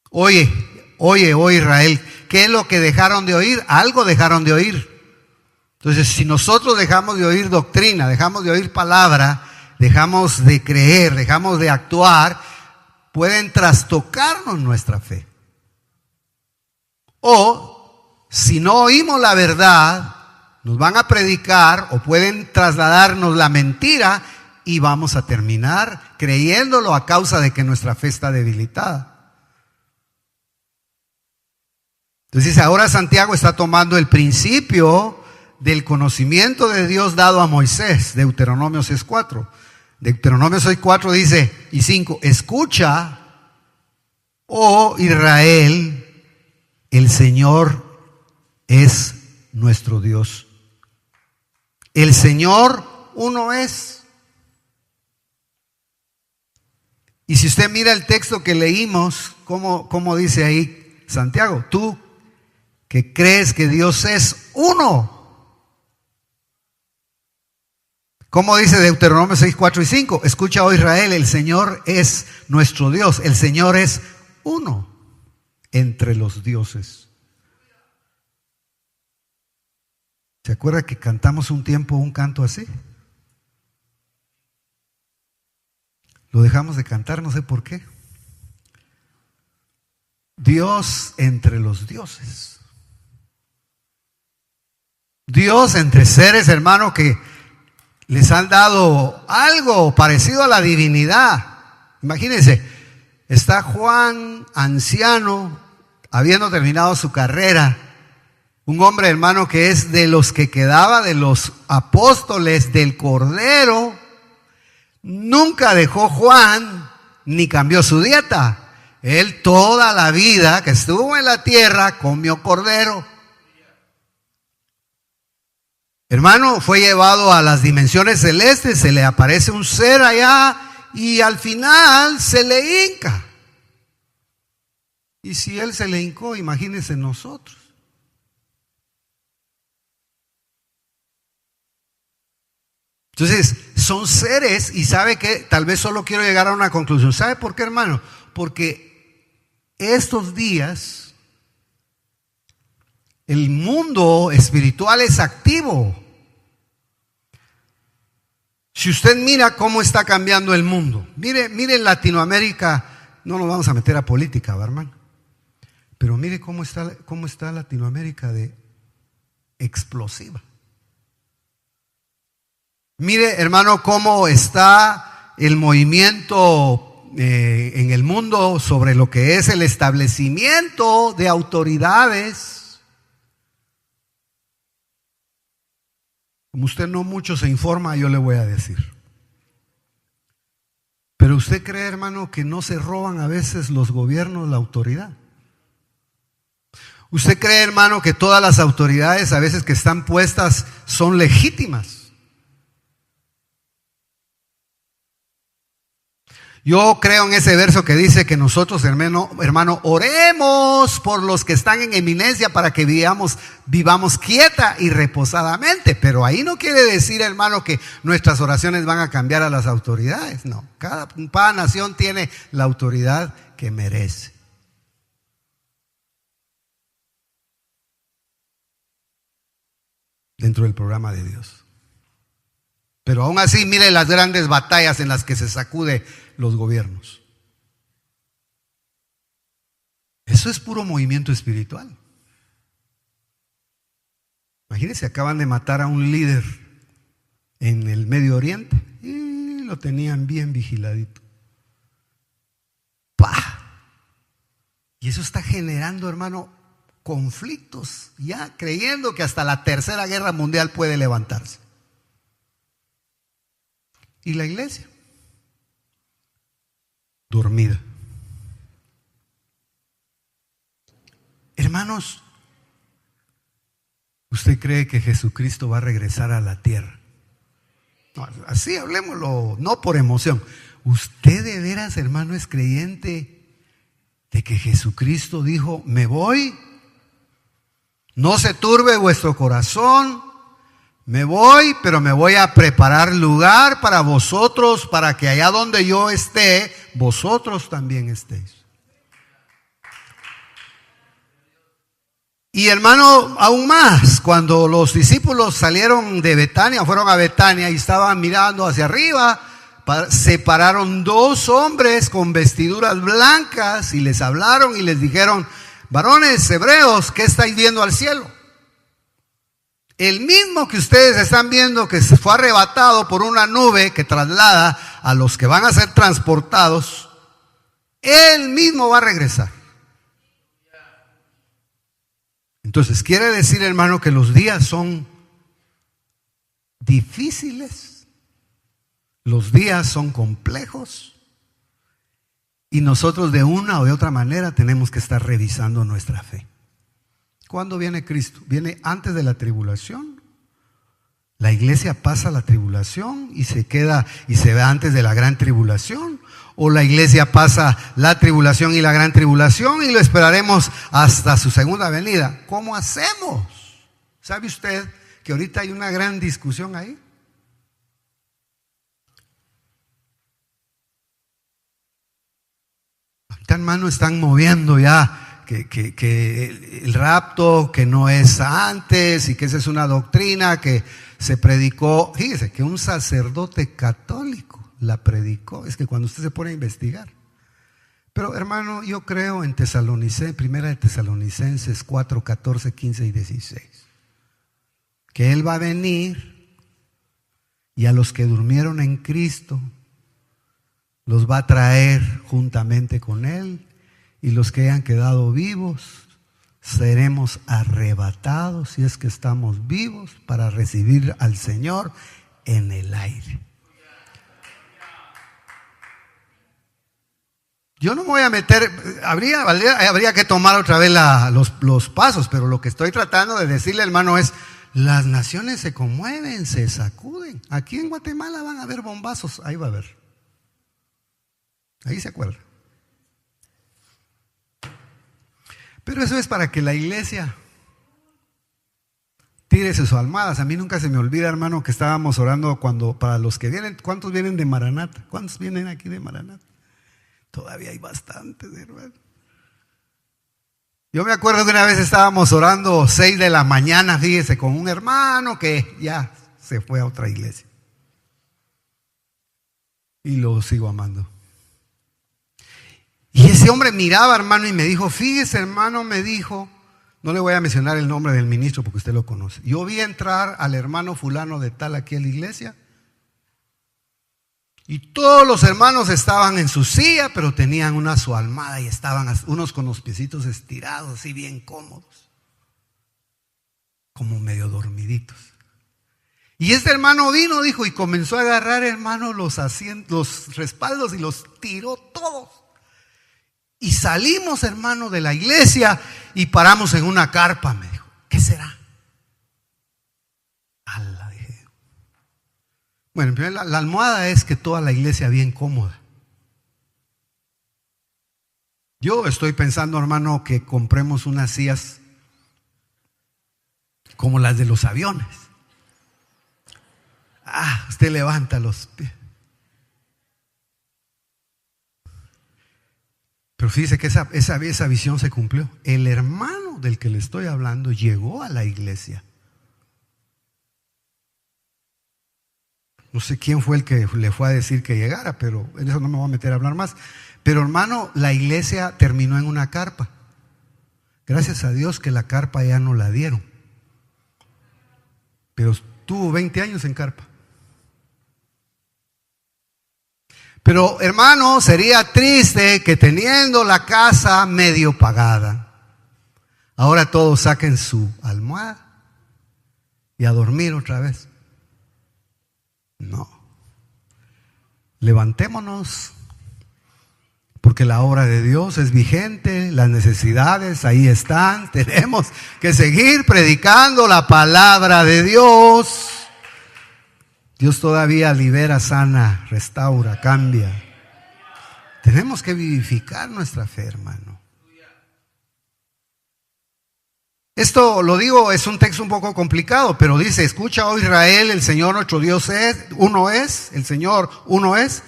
Oye, oh Israel. ¿Qué es lo que dejaron de oír? Algo dejaron de oír. Entonces, si nosotros dejamos de oír doctrina, dejamos de oír palabra, dejamos de creer, dejamos de actuar, pueden trastocarnos nuestra fe. O si no oímos la verdad, nos van a predicar o pueden trasladarnos la mentira y vamos a terminar creyéndolo a causa de que nuestra fe está debilitada. Entonces dice, ahora Santiago está tomando el principio del conocimiento de Dios dado a Moisés, Deuteronomio 6:4. Deuteronomio 6:4 dice, y 5, escucha, oh Israel, el Señor es nuestro Dios. El Señor uno es. Y si usted mira el texto que leímos, ¿cómo dice ahí Santiago? Tú que crees que Dios es uno. ¿Cómo dice Deuteronomio 6:4 y 5? Escucha, oh Israel, el Señor es nuestro Dios. El Señor es uno entre los dioses. ¿Se acuerda que cantamos un tiempo un canto así? Lo dejamos de cantar, no sé por qué. Dios entre los dioses. Dios entre seres, hermano, que les han dado algo parecido a la divinidad. Imagínense, está Juan, anciano, habiendo terminado su carrera. Un hombre, hermano, que es de los que quedaba de los apóstoles del Cordero. Nunca dejó Juan ni cambió su dieta. Él toda la vida que estuvo en la tierra comió cordero. Hermano, fue llevado a las dimensiones celestes, se le aparece un ser allá y al final se le hinca. Y si él se le hincó, imagínense nosotros. Entonces, son seres y sabe que tal vez solo quiero llegar a una conclusión. ¿Sabe por qué, hermano? Porque estos días el mundo espiritual es activo. Si usted mira cómo está cambiando el mundo, mire Latinoamérica, no nos vamos a meter a política, hermano, pero mire cómo está Latinoamérica de explosiva. Mire, hermano, cómo está el movimiento en el mundo sobre lo que es el establecimiento de autoridades. Como usted no mucho se informa, yo le voy a decir. Pero usted cree, hermano, que no se roban a veces los gobiernos la autoridad. Usted cree, hermano, que todas las autoridades a veces que están puestas son legítimas. Yo creo en ese verso que dice que nosotros, hermano, oremos por los que están en eminencia para que vivamos quieta y reposadamente. Pero ahí no quiere decir, hermano, que nuestras oraciones van a cambiar a las autoridades. No, cada nación tiene la autoridad que merece. Dentro del programa de Dios. Pero aún así, mire las grandes batallas en las que se sacude los gobiernos. Eso es puro movimiento espiritual. Imagínense, acaban de matar a un líder en el Medio Oriente y lo tenían bien vigiladito. ¡Pah! Y eso está generando, hermano, conflictos, ya creyendo que hasta la Tercera Guerra Mundial puede levantarse. ¿Y la iglesia? Dormida. Hermanos, ¿usted cree que Jesucristo va a regresar a la tierra? No, así hablemoslo, no por emoción. ¿Usted de veras, hermano, es creyente de que Jesucristo dijo, me voy? No se turbe vuestro corazón. Me voy, pero me voy a preparar lugar para vosotros, para que allá donde yo esté, vosotros también estéis. Y hermano, aún más, cuando los discípulos salieron de Betania, fueron a Betania y estaban mirando hacia arriba, se pararon dos hombres con vestiduras blancas y les hablaron y les dijeron, varones hebreos, ¿qué estáis viendo al cielo? El mismo que ustedes están viendo que se fue arrebatado por una nube que traslada a los que van a ser transportados, él mismo va a regresar. Entonces, quiere decir, hermano, que los días son difíciles, los días son complejos y nosotros de una o de otra manera tenemos que estar revisando nuestra fe. ¿Cuándo viene Cristo? ¿Viene antes de la tribulación? ¿La iglesia pasa la tribulación y se queda y se va antes de la gran tribulación? ¿O la iglesia pasa la tribulación y la gran tribulación y lo esperaremos hasta su segunda venida? ¿Cómo hacemos? ¿Sabe usted que ahorita hay una gran discusión ahí? Ahorita, hermano, están moviendo ya que el rapto, que no es antes y que esa es una doctrina que se predicó. Fíjese que un sacerdote católico la predicó. Es que cuando usted se pone a investigar. Pero hermano, yo creo en Primera de Tesalonicenses 4, 14, 15 y 16. Que Él va a venir y a los que durmieron en Cristo los va a traer juntamente con Él, y los que hayan quedado vivos seremos arrebatados, si es que estamos vivos, para recibir al Señor en el aire. Yo no me voy a meter, habría que tomar otra vez los pasos, pero lo que estoy tratando de decirle, hermano, es: las naciones se conmueven, se sacuden. Aquí en Guatemala van a haber bombazos, ahí va a haber. Ahí se acuerda. Pero eso es para que la iglesia tire sus almohadas. A mí nunca se me olvida, hermano, que estábamos orando para los que vienen. ¿Cuántos vienen de Maranata? ¿Cuántos vienen aquí de Maranata? Todavía hay bastantes, hermano. Yo me acuerdo que una vez estábamos orando 6 de la mañana, fíjese, con un hermano que ya se fue a otra iglesia. Y lo sigo amando. Y ese hombre miraba, hermano, y me dijo: fíjese, hermano, me dijo, no le voy a mencionar el nombre del ministro porque usted lo conoce. Yo vi entrar al hermano fulano de tal aquí a la iglesia. Y todos los hermanos estaban en su silla, pero tenían su almohada y estaban unos con los piecitos estirados, así bien cómodos, como medio dormiditos. Y este hermano vino, dijo, y comenzó a agarrar, hermano, los asientos, los respaldos, y los tiró todos. Y salimos, hermano, de la iglesia y paramos en una carpa. Me dijo: ¿qué será? Ala, dije. Bueno, la almohada es que toda la iglesia bien cómoda. Yo estoy pensando, hermano, que compremos unas sillas como las de los aviones. Usted levanta los pies. Pero fíjese que esa visión se cumplió. El hermano del que le estoy hablando llegó a la iglesia. No sé quién fue el que le fue a decir que llegara, pero en eso no me voy a meter a hablar más. Pero hermano, la iglesia terminó en una carpa. Gracias a Dios que la carpa ya no la dieron. Pero tuvo 20 años en carpa. Pero hermano, sería triste que teniendo la casa medio pagada, ahora todos saquen su almohada y a dormir otra vez. No. Levantémonos, porque la obra de Dios es vigente, las necesidades ahí están. Tenemos que seguir predicando la palabra de Dios. Dios todavía libera, sana, restaura, cambia. Tenemos que vivificar nuestra fe, hermano. Esto, lo digo, es un texto un poco complicado, pero dice: escucha, oh Israel, el Señor nuestro Dios uno es, el Señor uno es.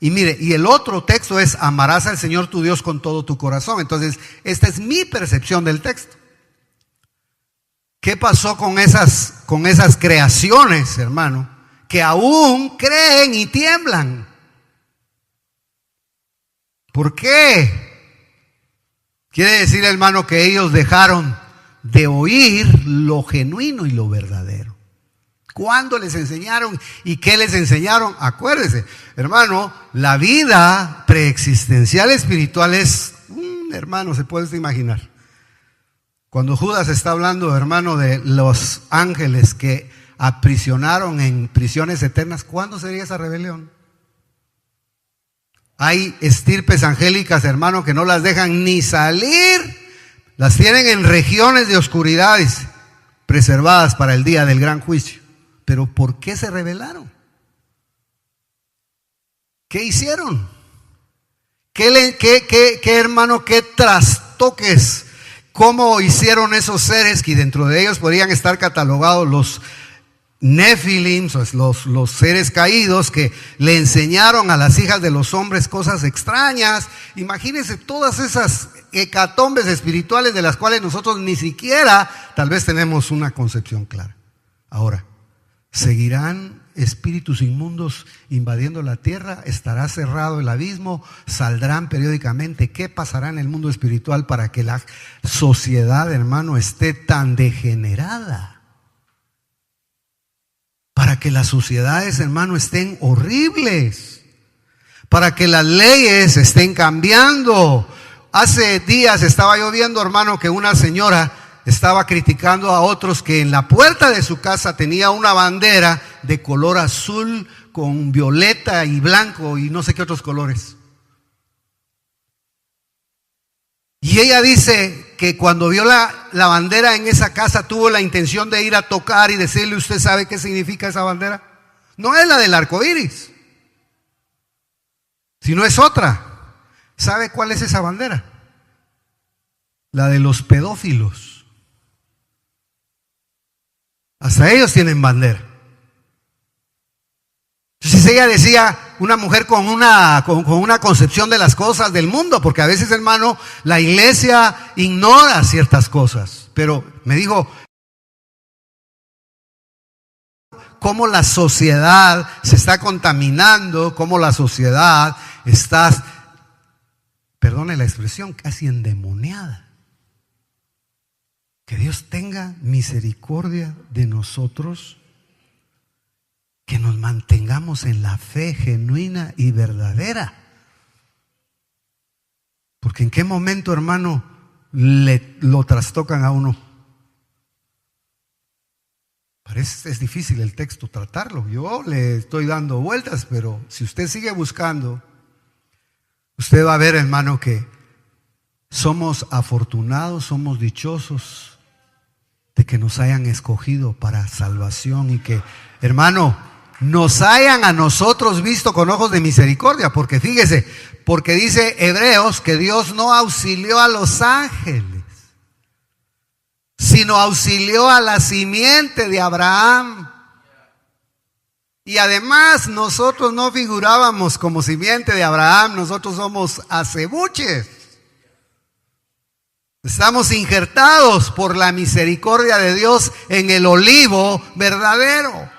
Y mire, y el otro texto es: amarás al Señor tu Dios con todo tu corazón. Entonces, esta es mi percepción del texto. ¿Qué pasó con esas creaciones, hermano, que aún creen y tiemblan? ¿Por qué? Quiere decir, hermano, que ellos dejaron de oír lo genuino y lo verdadero. ¿Cuándo les enseñaron y qué les enseñaron? Acuérdese, hermano, la vida preexistencial espiritual es, hermano, se puede usted imaginar. Cuando Judas está hablando, hermano, de los ángeles que aprisionaron en prisiones eternas, ¿cuándo sería esa rebelión? Hay estirpes angélicas, hermano, que no las dejan ni salir, las tienen en regiones de oscuridades preservadas para el día del gran juicio. Pero ¿por qué se rebelaron? ¿Qué hicieron? ¿Qué hermano, qué trastoques? ¿Cómo hicieron esos seres que dentro de ellos podrían estar catalogados los Nefilim, los seres caídos que le enseñaron a las hijas de los hombres cosas extrañas? Imagínense todas esas hecatombes espirituales de las cuales nosotros ni siquiera tal vez tenemos una concepción clara. Ahora, ¿seguirán espíritus inmundos invadiendo la tierra? ¿Estará cerrado el abismo? ¿Saldrán periódicamente? ¿Qué pasará en el mundo espiritual para que la sociedad, hermano, esté tan degenerada? Para que las sociedades, hermano, estén horribles. Para que las leyes estén cambiando. Hace días estaba yo viendo, hermano, que una señora estaba criticando a otros que en la puerta de su casa tenía una bandera de color azul con violeta y blanco y no sé qué otros colores. Y ella dice que cuando vio la bandera en esa casa tuvo la intención de ir a tocar y decirle: ¿usted sabe qué significa esa bandera? No es la del arco iris, sino es otra. ¿Sabe cuál es esa bandera? La de los pedófilos. Hasta ellos tienen bandera. Entonces ella decía, una mujer con una concepción de las cosas del mundo, porque a veces, hermano, la iglesia ignora ciertas cosas. Pero me dijo, cómo la sociedad se está contaminando, cómo la sociedad está, perdone la expresión, casi endemoniada. Que Dios tenga misericordia de nosotros, que nos mantengamos en la fe genuina y verdadera. Porque en qué momento, hermano, lo trastocan a uno. Es difícil el texto tratarlo. Yo le estoy dando vueltas, pero si usted sigue buscando, usted va a ver, hermano, que somos afortunados, somos dichosos de que nos hayan escogido para salvación y que, hermano, nos hayan a nosotros visto con ojos de misericordia. Porque fíjese, porque dice Hebreos que Dios no auxilió a los ángeles, sino auxilió a la simiente de Abraham. Y además nosotros no figurábamos como simiente de Abraham, nosotros somos acebuches. Estamos injertados por la misericordia de Dios en el olivo verdadero.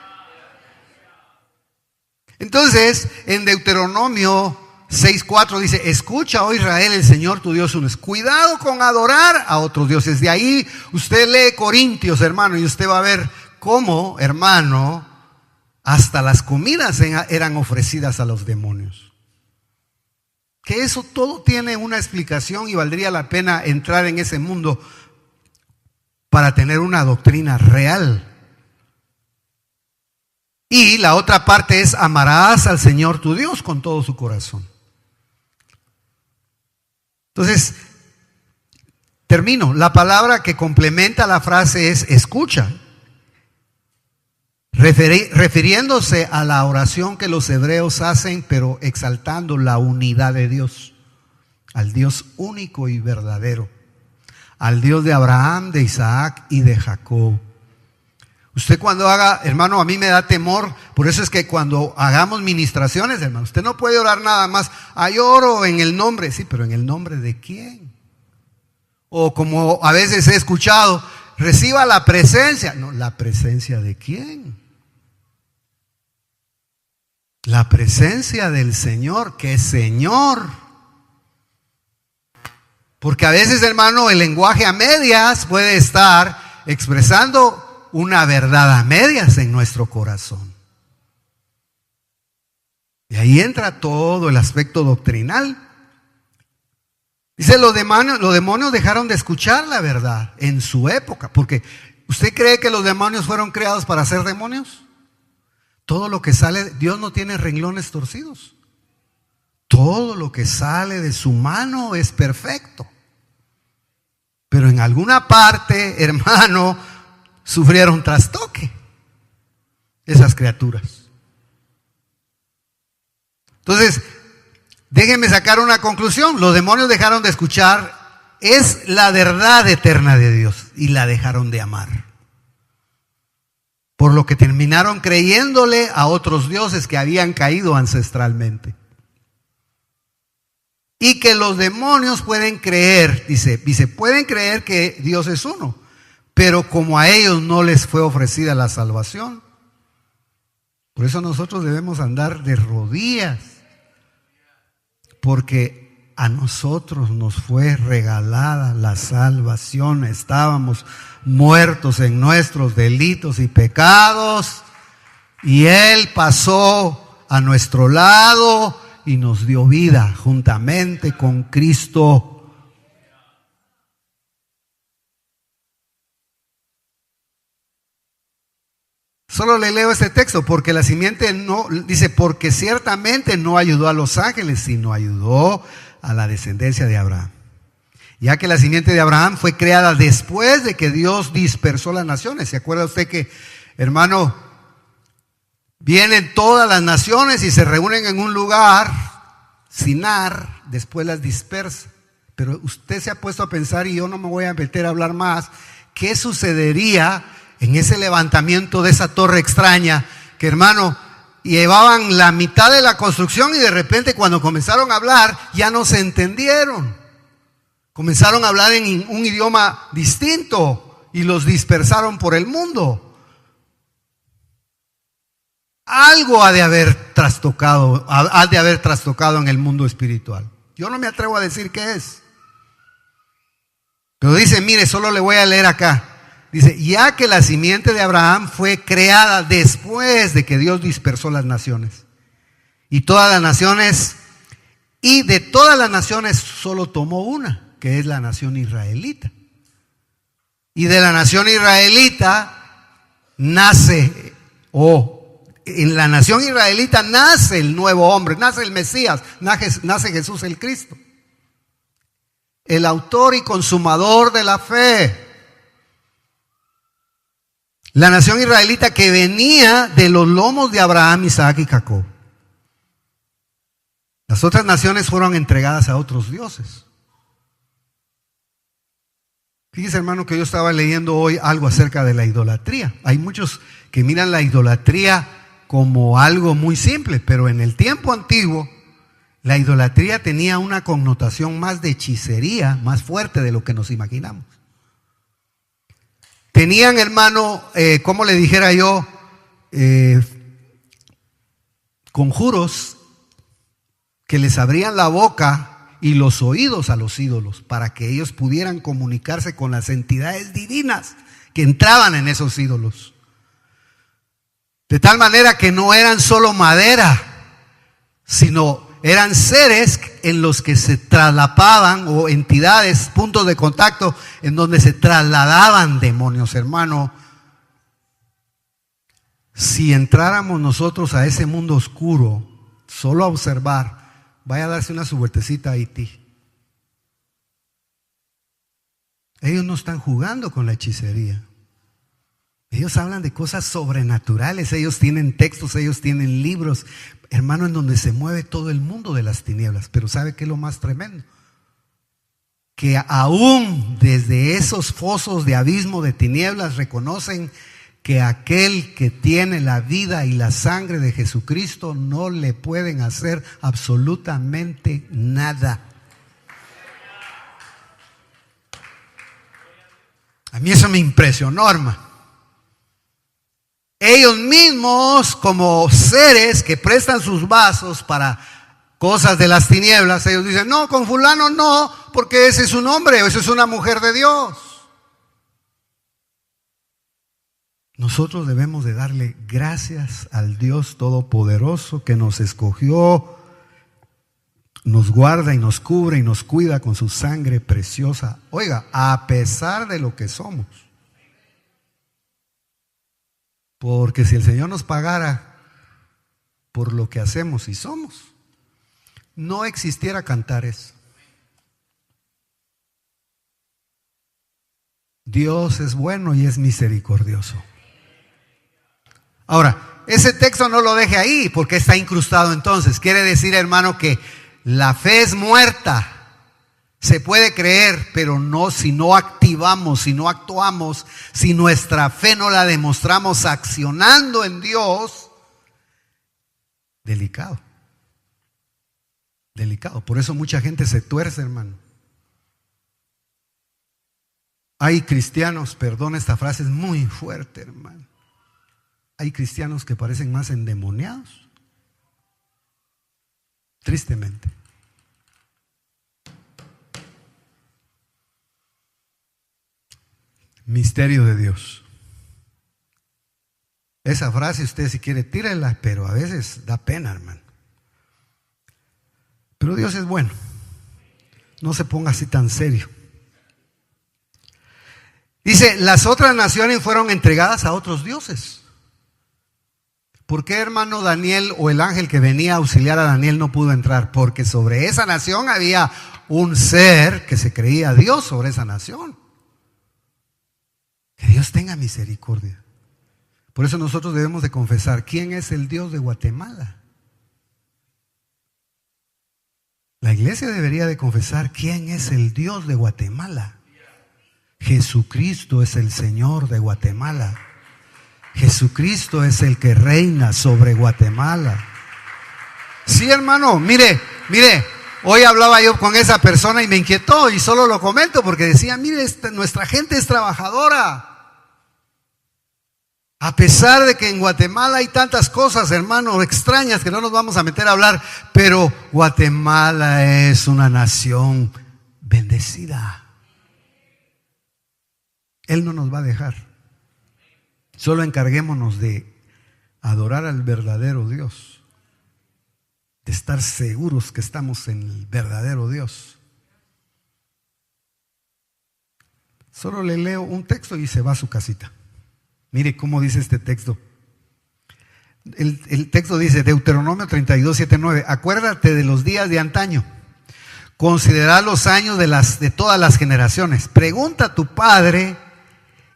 Entonces, en Deuteronomio 6:4 dice: escucha, oh Israel, el Señor tu Dios uno es. Cuidado con adorar a otros dioses. De ahí usted lee Corintios, hermano, y usted va a ver cómo, hermano, hasta las comidas eran ofrecidas a los demonios. Que eso todo tiene una explicación y valdría la pena entrar en ese mundo para tener una doctrina real. Y la otra parte es: amarás al Señor tu Dios con todo su corazón. Entonces, termino. La palabra que complementa la frase es escucha, refiriéndose a la oración que los hebreos hacen, pero exaltando la unidad de Dios, al Dios único y verdadero, al Dios de Abraham, de Isaac y de Jacob. Usted cuando haga, hermano, a mí me da temor, por eso es que cuando hagamos ministraciones, hermano, usted no puede orar nada más: yo oro en el nombre. Sí, pero ¿en el nombre de quién? O como a veces he escuchado: reciba la presencia. No, ¿la presencia de quién? La presencia del Señor, que es Señor. Porque a veces, hermano, el lenguaje a medias puede estar expresando una verdad a medias en nuestro corazón. Y ahí entra todo el aspecto doctrinal. Dice, los demonios dejaron de escuchar la verdad en su época, porque ¿usted cree que los demonios fueron creados para ser demonios? Todo lo que sale, Dios no tiene renglones torcidos. Todo lo que sale de su mano es perfecto. Pero en alguna parte, hermano, sufrieron trastoque esas criaturas. Entonces, déjenme sacar una conclusión. Los demonios dejaron de escuchar, es la verdad eterna de Dios, y la dejaron de amar. Por lo que terminaron creyéndole a otros dioses que habían caído ancestralmente. Y que los demonios pueden creer, dice, pueden creer que Dios es uno, pero como a ellos no les fue ofrecida la salvación, por eso nosotros debemos andar de rodillas, porque a nosotros nos fue regalada la salvación. Estábamos muertos en nuestros delitos y pecados, y Él pasó a nuestro lado y nos dio vida juntamente con Cristo. Solo le leo este texto, porque la simiente no, dice, porque ciertamente no ayudó a los ángeles, sino ayudó a la descendencia de Abraham. Ya que la simiente de Abraham fue creada después de que Dios dispersó las naciones. ¿Se acuerda usted que, hermano, vienen todas las naciones y se reúnen en un lugar, Sinar, después las dispersa? Pero usted se ha puesto a pensar, y yo no me voy a meter a hablar más, ¿qué sucedería en ese levantamiento de esa torre extraña? Que, hermano, llevaban la mitad de la construcción y de repente cuando comenzaron a hablar ya no se entendieron. Comenzaron a hablar en un idioma distinto y los dispersaron por el mundo. Algo ha de haber trastocado en el mundo espiritual. Yo no me atrevo a decir qué es. Pero dice, mire, solo le voy a leer acá. Dice, ya que la simiente de Abraham fue creada después de que Dios dispersó las naciones. Y de todas las naciones solo tomó una, que es la nación israelita. Y de la nación israelita nace, en la nación israelita nace el nuevo hombre, nace el Mesías, nace Jesús el Cristo, el autor y consumador de la fe. La nación israelita que venía de los lomos de Abraham, Isaac y Jacob. Las otras naciones fueron entregadas a otros dioses. Fíjese, hermano, que yo estaba leyendo hoy algo acerca de la idolatría. Hay muchos que miran la idolatría como algo muy simple, pero en el tiempo antiguo la idolatría tenía una connotación más de hechicería, más fuerte de lo que nos imaginamos. Tenían, hermano, como le dijera yo, conjuros que les abrían la boca y los oídos a los ídolos para que ellos pudieran comunicarse con las entidades divinas que entraban en esos ídolos. De tal manera que no eran solo madera, sino eran seres en los que se traslapaban, o entidades, puntos de contacto en donde se trasladaban demonios, hermano. Si entráramos nosotros a ese mundo oscuro, solo a observar, vaya a darse una su vueltecita a Haití. Ellos no están jugando con la hechicería. Ellos hablan de cosas sobrenaturales, ellos tienen textos, ellos tienen libros, hermano, en donde se mueve todo el mundo de las tinieblas. Pero ¿sabe qué es lo más tremendo? Que aún desde esos fosos de abismo de tinieblas reconocen que aquel que tiene la vida y la sangre de Jesucristo no le pueden hacer absolutamente nada. A mí eso me impresionó, hermano. Ellos mismos, como seres que prestan sus vasos para cosas de las tinieblas, ellos dicen, no, con fulano no, porque ese es un hombre, o esa es una mujer de Dios. Nosotros debemos de darle gracias al Dios Todopoderoso que nos escogió nos guarda y nos cubre y nos cuida con su sangre preciosa. Oiga, a pesar de lo que somos. Porque si el Señor nos pagara por lo que hacemos y somos, no existiera Cantares. Dios es bueno y es misericordioso. Ahora, ese texto no lo deje ahí porque está incrustado entonces. Quiere decir, hermano, que la fe es muerta. Se puede creer, pero no si no activamos, si no actuamos, si nuestra fe no la demostramos accionando en Dios. Delicado. Delicado. Por eso mucha gente se tuerce, hermano. Hay cristianos, perdón, esta frase es muy fuerte, hermano. Hay cristianos que parecen más endemoniados. Tristemente. Misterio de Dios. Esa frase usted si quiere tírela, pero a veces da pena, hermano. Pero Dios es bueno. No se ponga así tan serio. Dice, las otras naciones fueron entregadas a otros dioses. ¿Por qué, hermano, Daniel o el ángel que venía a auxiliar a Daniel no pudo entrar? Porque sobre esa nación había un ser que se creía Dios sobre esa nación. Que Dios tenga misericordia. Por eso nosotros debemos de confesar, ¿quién es el Dios de Guatemala? La iglesia debería de confesar, ¿quién es el Dios de Guatemala? Jesucristo es el Señor de Guatemala. Jesucristo es el que reina sobre Guatemala. Sí, hermano, mire, hoy hablaba yo con esa persona y me inquietó y solo lo comento porque decía, mire, nuestra gente es trabajadora. A pesar de que en Guatemala hay tantas cosas, hermano, extrañas que no nos vamos a meter a hablar, pero Guatemala es una nación bendecida. Él no nos va a dejar. Solo encarguémonos de adorar al verdadero Dios, de estar seguros que estamos en el verdadero Dios. Solo le leo un texto y se va a su casita. Mire cómo dice este texto. El texto dice, Deuteronomio 32, 7, 9. Acuérdate de los días de antaño. Considera los años de todas las generaciones. Pregunta a tu padre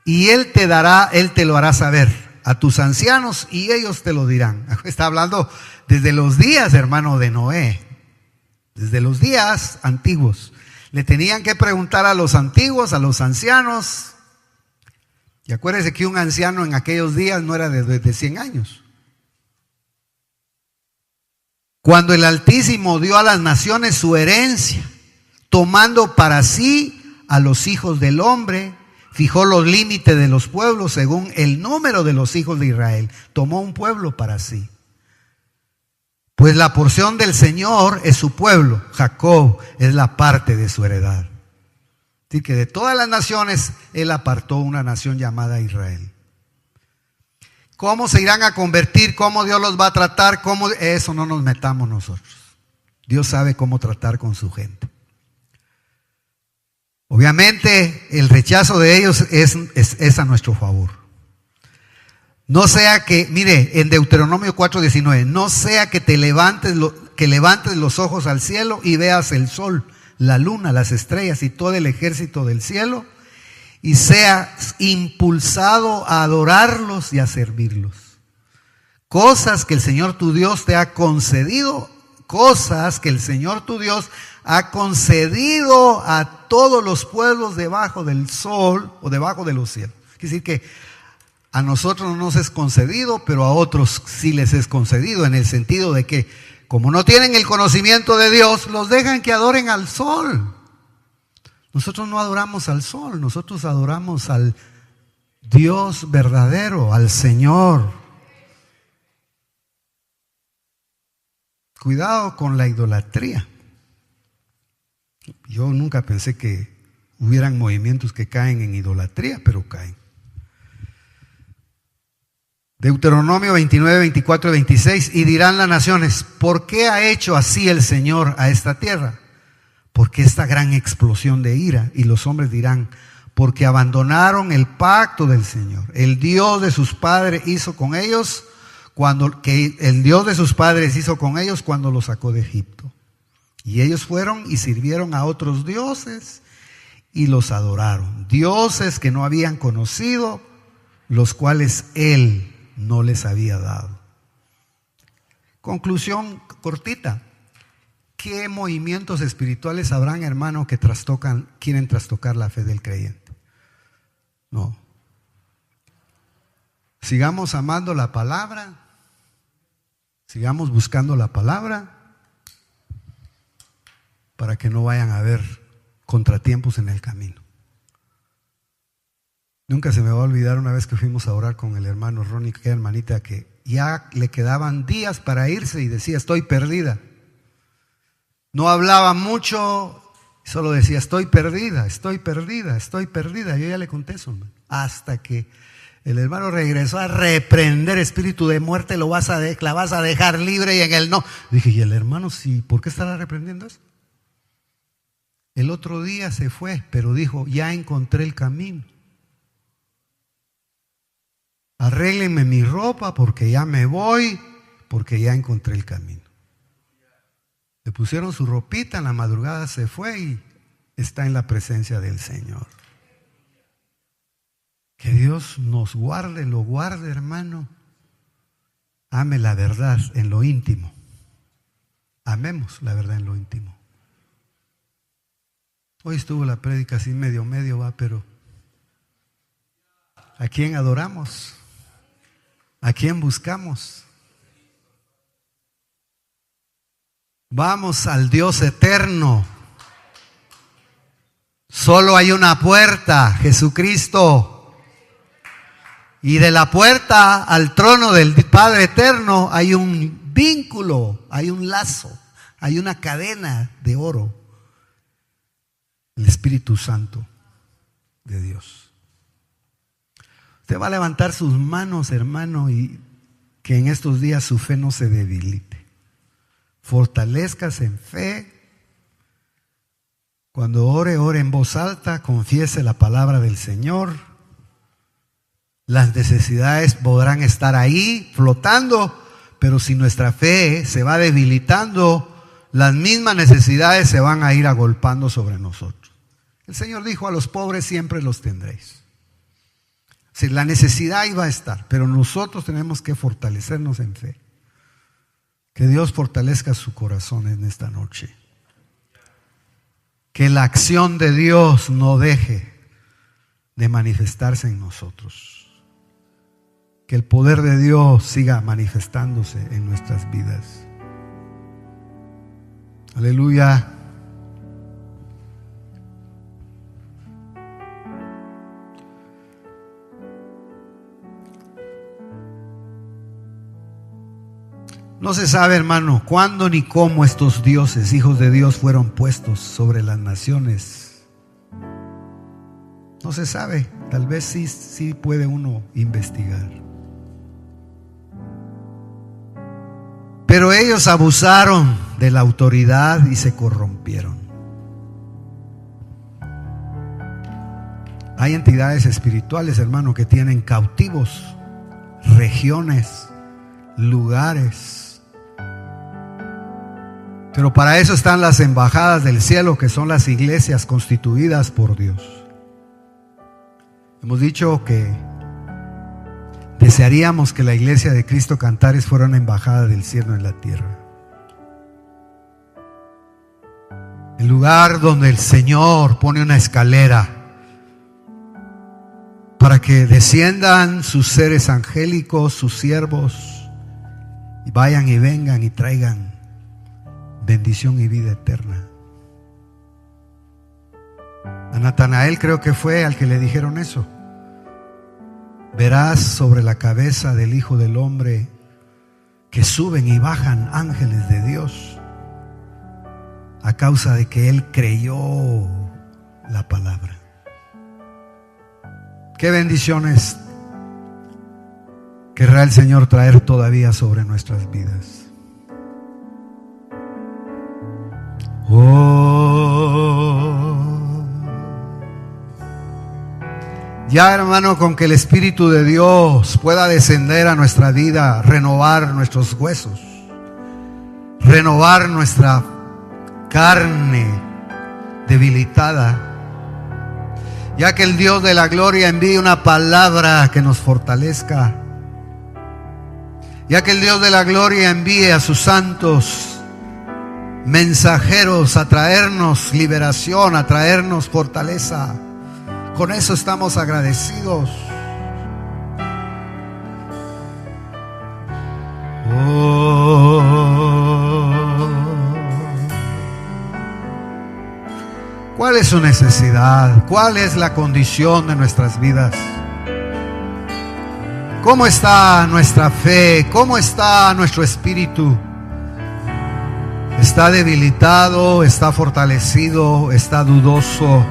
y él te lo hará saber. A tus ancianos y ellos te lo dirán. Está hablando desde los días, hermano, de Noé. Desde los días antiguos. Le tenían que preguntar a los antiguos, a los ancianos. Y acuérdese que un anciano en aquellos días no era de 100 años. Cuando el Altísimo dio a las naciones su herencia, tomando para sí a los hijos del hombre, fijó los límites de los pueblos según el número de los hijos de Israel. Tomó un pueblo para sí. Pues la porción del Señor es su pueblo. Jacob es la parte de su heredad. Así que de todas las naciones, Él apartó una nación llamada Israel. ¿Cómo se irán a convertir? ¿Cómo Dios los va a tratar? Eso no nos metamos nosotros. Dios sabe cómo tratar con su gente. Obviamente el rechazo de ellos es a nuestro favor. No sea que, mire, en Deuteronomio 4:19, no sea que levantes los ojos al cielo y veas el sol, la luna, las estrellas y todo el ejército del cielo, y seas impulsado a adorarlos y a servirlos. Cosas que el Señor tu Dios te ha concedido, cosas que el Señor tu Dios ha concedido a todos los pueblos debajo del sol o debajo de los cielos. Quiere decir que a nosotros no nos es concedido, pero a otros sí les es concedido, en el sentido de que como no tienen el conocimiento de Dios, los dejan que adoren al sol. Nosotros no adoramos al sol, nosotros adoramos al Dios verdadero, al Señor. Cuidado con la idolatría. Yo nunca pensé que hubieran movimientos que caen en idolatría, pero caen. Deuteronomio 29, 24 y 26. Y dirán las naciones: ¿por qué ha hecho así el Señor a esta tierra? Porque esta gran explosión de ira. Y los hombres dirán: porque abandonaron el pacto del Señor, el Dios de sus padres hizo con ellos cuando los sacó de Egipto. Y ellos fueron y sirvieron a otros dioses y los adoraron, dioses que no habían conocido, los cuales Él no les había dado. Conclusión cortita: ¿qué movimientos espirituales habrán, hermano, que quieren trastocar la fe del creyente? No. Sigamos amando la palabra, sigamos buscando la palabra, para que no vayan a haber contratiempos en el camino. Nunca se me va a olvidar una vez que fuimos a orar con el hermano Ronnie, que era hermanita que ya le quedaban días para irse y decía: estoy perdida. No hablaba mucho, solo decía: estoy perdida, estoy perdida, estoy perdida. Yo ya le conté eso, hermano. Hasta que el hermano regresó a reprender: espíritu de muerte, la vas a dejar libre, y en el no. Dije: ¿y el hermano sí? ¿Por qué estará reprendiendo eso? El otro día se fue, pero dijo: ya encontré el camino. Arréglenme mi ropa porque ya me voy, porque ya encontré el camino. Le pusieron su ropita, en la madrugada se fue y está en la presencia del Señor. Que Dios nos guarde, lo guarde, hermano. Ame la verdad en lo íntimo. Amemos la verdad en lo íntimo. Hoy estuvo la prédica así medio va, pero ¿a quién adoramos? ¿A quién buscamos? Vamos al Dios eterno. Solo hay una puerta, Jesucristo. Y de la puerta al trono del Padre eterno hay un vínculo, hay un lazo, hay una cadena de oro. El Espíritu Santo de Dios. Usted va a levantar sus manos, hermano, y que en estos días su fe no se debilite. Fortalezcas en fe. Cuando ore en voz alta, confiese la palabra del Señor. Las necesidades podrán estar ahí flotando, pero si nuestra fe se va debilitando, las mismas necesidades se van a ir agolpando sobre nosotros. El Señor dijo: a los pobres siempre los tendréis. Si la necesidad iba a estar, pero nosotros tenemos que fortalecernos en fe. Que Dios fortalezca su corazón en esta noche. Que la acción de Dios no deje de manifestarse en nosotros. Que el poder de Dios siga manifestándose en nuestras vidas. Aleluya. No se sabe, hermano, cuándo ni cómo estos dioses, hijos de Dios, fueron puestos sobre las naciones. No se sabe. Tal vez sí puede uno investigar. Pero ellos abusaron de la autoridad y se corrompieron. Hay entidades espirituales, hermano, que tienen cautivos regiones, lugares. Pero para eso están las embajadas del cielo, que son las iglesias constituidas por Dios. Hemos dicho que desearíamos que la iglesia de Cristo Cantares fuera una embajada del cielo en la tierra. El lugar donde el Señor pone una escalera para que desciendan sus seres angélicos, sus siervos, y vayan y vengan y traigan bendición y vida eterna. A Natanael creo que fue al que le dijeron eso. Verás sobre la cabeza del Hijo del Hombre que suben y bajan ángeles de Dios, a causa de que él creyó la palabra. Qué bendiciones querrá el Señor traer todavía sobre nuestras vidas. Ya, hermano, con que el Espíritu de Dios pueda descender a nuestra vida, renovar nuestros huesos, renovar nuestra carne debilitada, ya que el Dios de la gloria envíe una palabra que nos fortalezca, ya que el Dios de la gloria envíe a sus santos mensajeros a traernos liberación, a traernos fortaleza. Con eso estamos agradecidos. ¿Cuál es su necesidad? ¿Cuál es la condición de nuestras vidas? ¿Cómo está nuestra fe? ¿Cómo está nuestro espíritu? ¿Está debilitado? ¿Está fortalecido? ¿Está dudoso?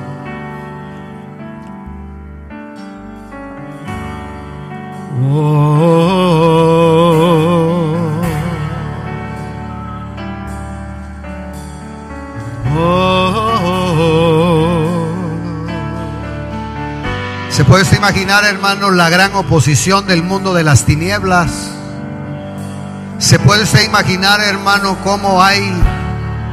¿Se puede usted imaginar, hermano, la gran oposición del mundo de las tinieblas? ¿Se puede usted imaginar, hermano, cómo hay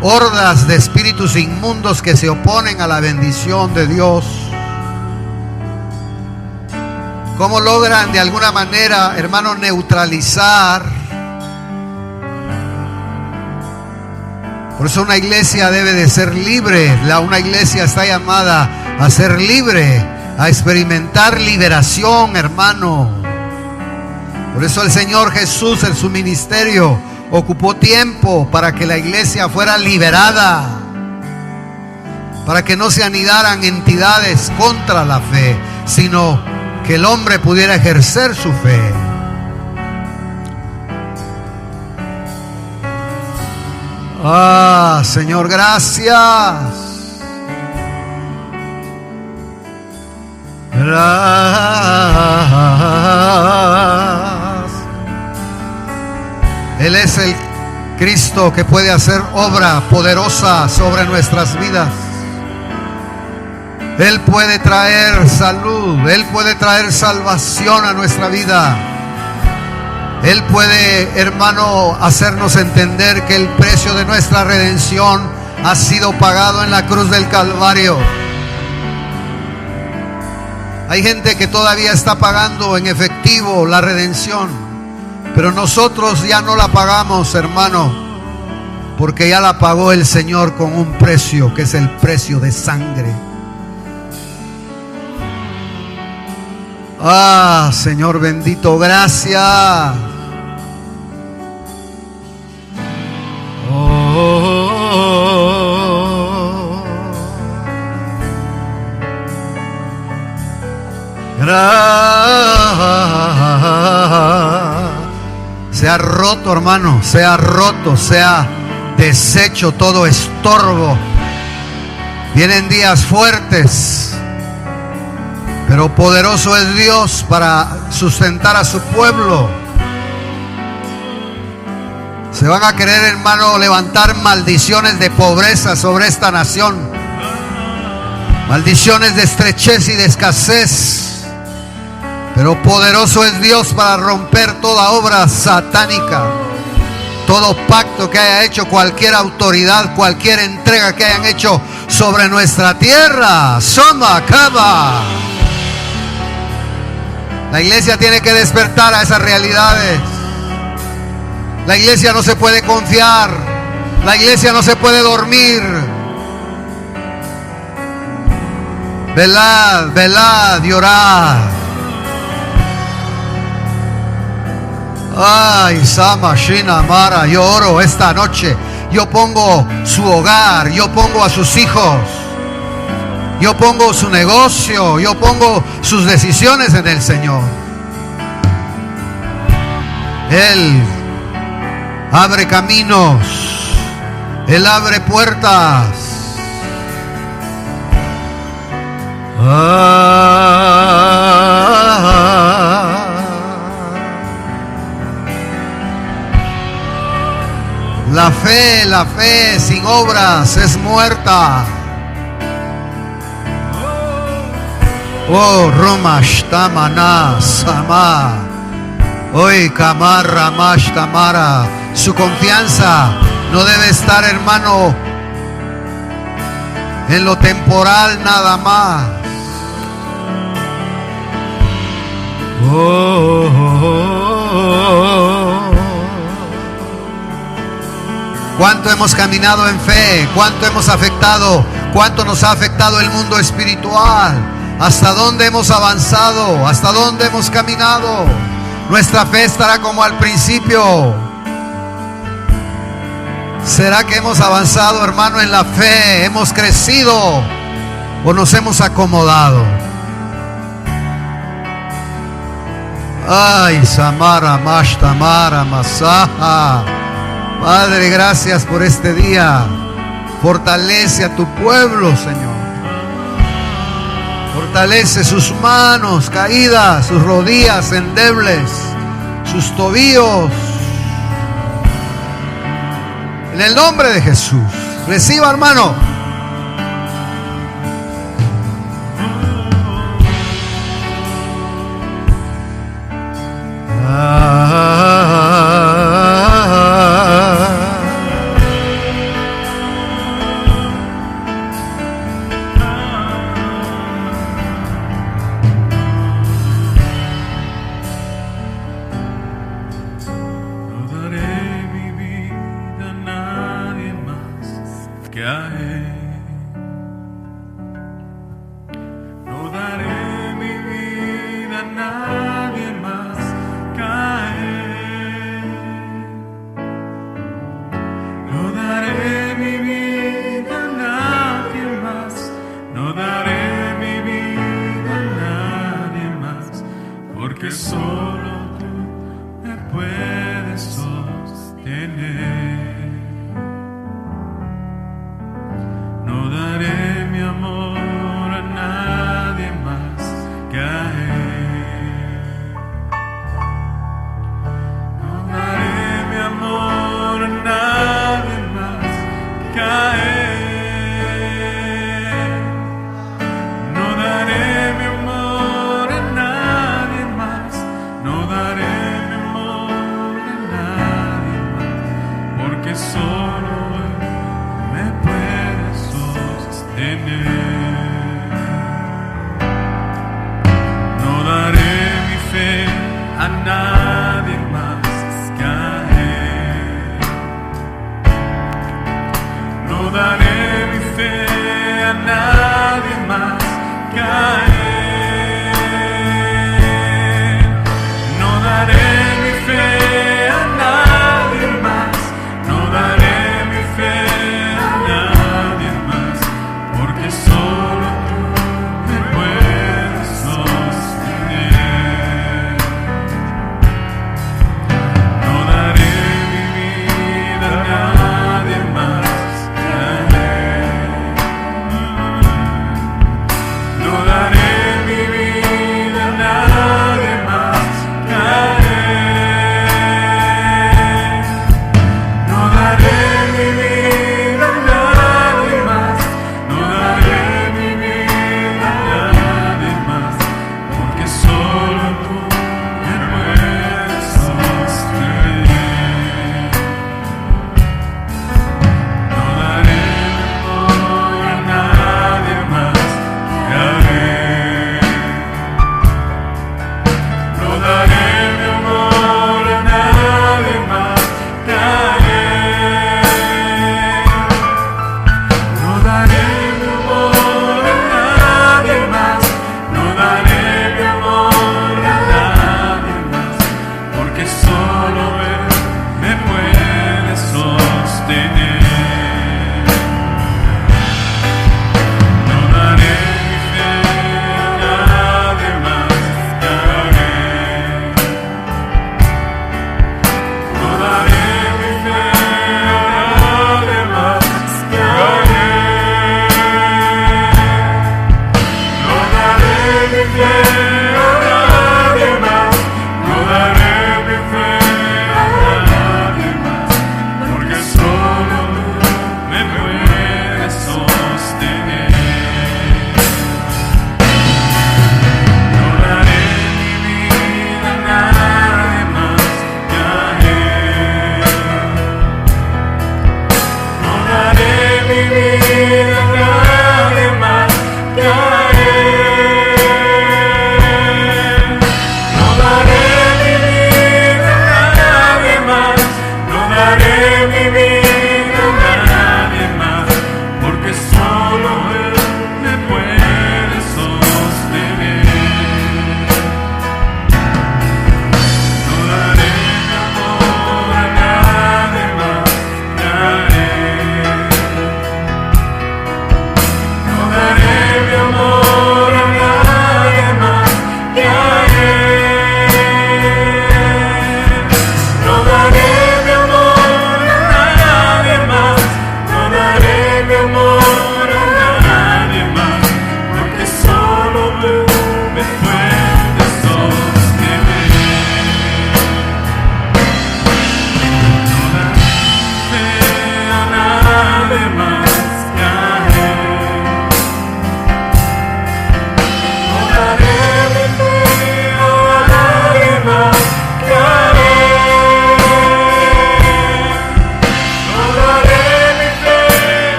hordas de espíritus inmundos que se oponen a la bendición de Dios? ¿Cómo logran de alguna manera, hermano, neutralizar? Por eso una iglesia debe de ser libre. Una iglesia está llamada a ser libre, a experimentar liberación, hermano. Por eso el Señor Jesús en su ministerio ocupó tiempo para que la iglesia fuera liberada, para que no se anidaran entidades contra la fe, sino que el hombre pudiera ejercer su fe. Señor, gracias. Él es el Cristo que puede hacer obra poderosa sobre nuestras vidas. Él puede traer salud, Él puede traer salvación a nuestra vida. Él puede, hermano, hacernos entender que el precio de nuestra redención ha sido pagado en la cruz del Calvario. Hay gente que todavía está pagando en efectivo la redención, pero nosotros ya no la pagamos, hermano, porque ya la pagó el Señor con un precio, que es el precio de sangre. Señor bendito, gracias. Sea roto, hermano, sea roto, sea deshecho todo estorbo. Vienen días fuertes, pero poderoso es Dios para sustentar a su pueblo. Se van a querer, hermano, levantar maldiciones de pobreza sobre esta nación, maldiciones de estrechez y de escasez. Pero poderoso es Dios para romper toda obra satánica, todo pacto que haya hecho cualquier autoridad, cualquier entrega que hayan hecho sobre nuestra tierra. Soma Kaba. La iglesia tiene que despertar a esas realidades. La iglesia no se puede confiar. La iglesia no se puede dormir. Velad, velad y orad. Sama Shina Mara, yo oro esta noche. Yo pongo su hogar, yo pongo a sus hijos, yo pongo su negocio, yo pongo sus decisiones en el Señor. Él abre caminos, Él abre puertas. La fe sin obras es muerta. Oh, Romash Tamana Sama. Hoy Kamarra Mash Tamara. Su confianza no debe estar, hermano, en lo temporal nada más. ¿Cuánto hemos caminado en fe? ¿Cuánto hemos afectado? ¿Cuánto nos ha afectado el mundo espiritual? ¿Hasta dónde hemos avanzado? ¿Hasta dónde hemos caminado? Nuestra fe estará como al principio. ¿Será que hemos avanzado, hermano, en la fe? ¿Hemos crecido o nos hemos acomodado? Ay, Samara, Mashtamara, Masaha. Padre, gracias por este día. Fortalece a tu pueblo, Señor. Fortalece sus manos caídas, sus rodillas endebles, sus tobillos. En el nombre de Jesús. Reciba, hermano.
No daré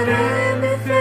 seré mi fiel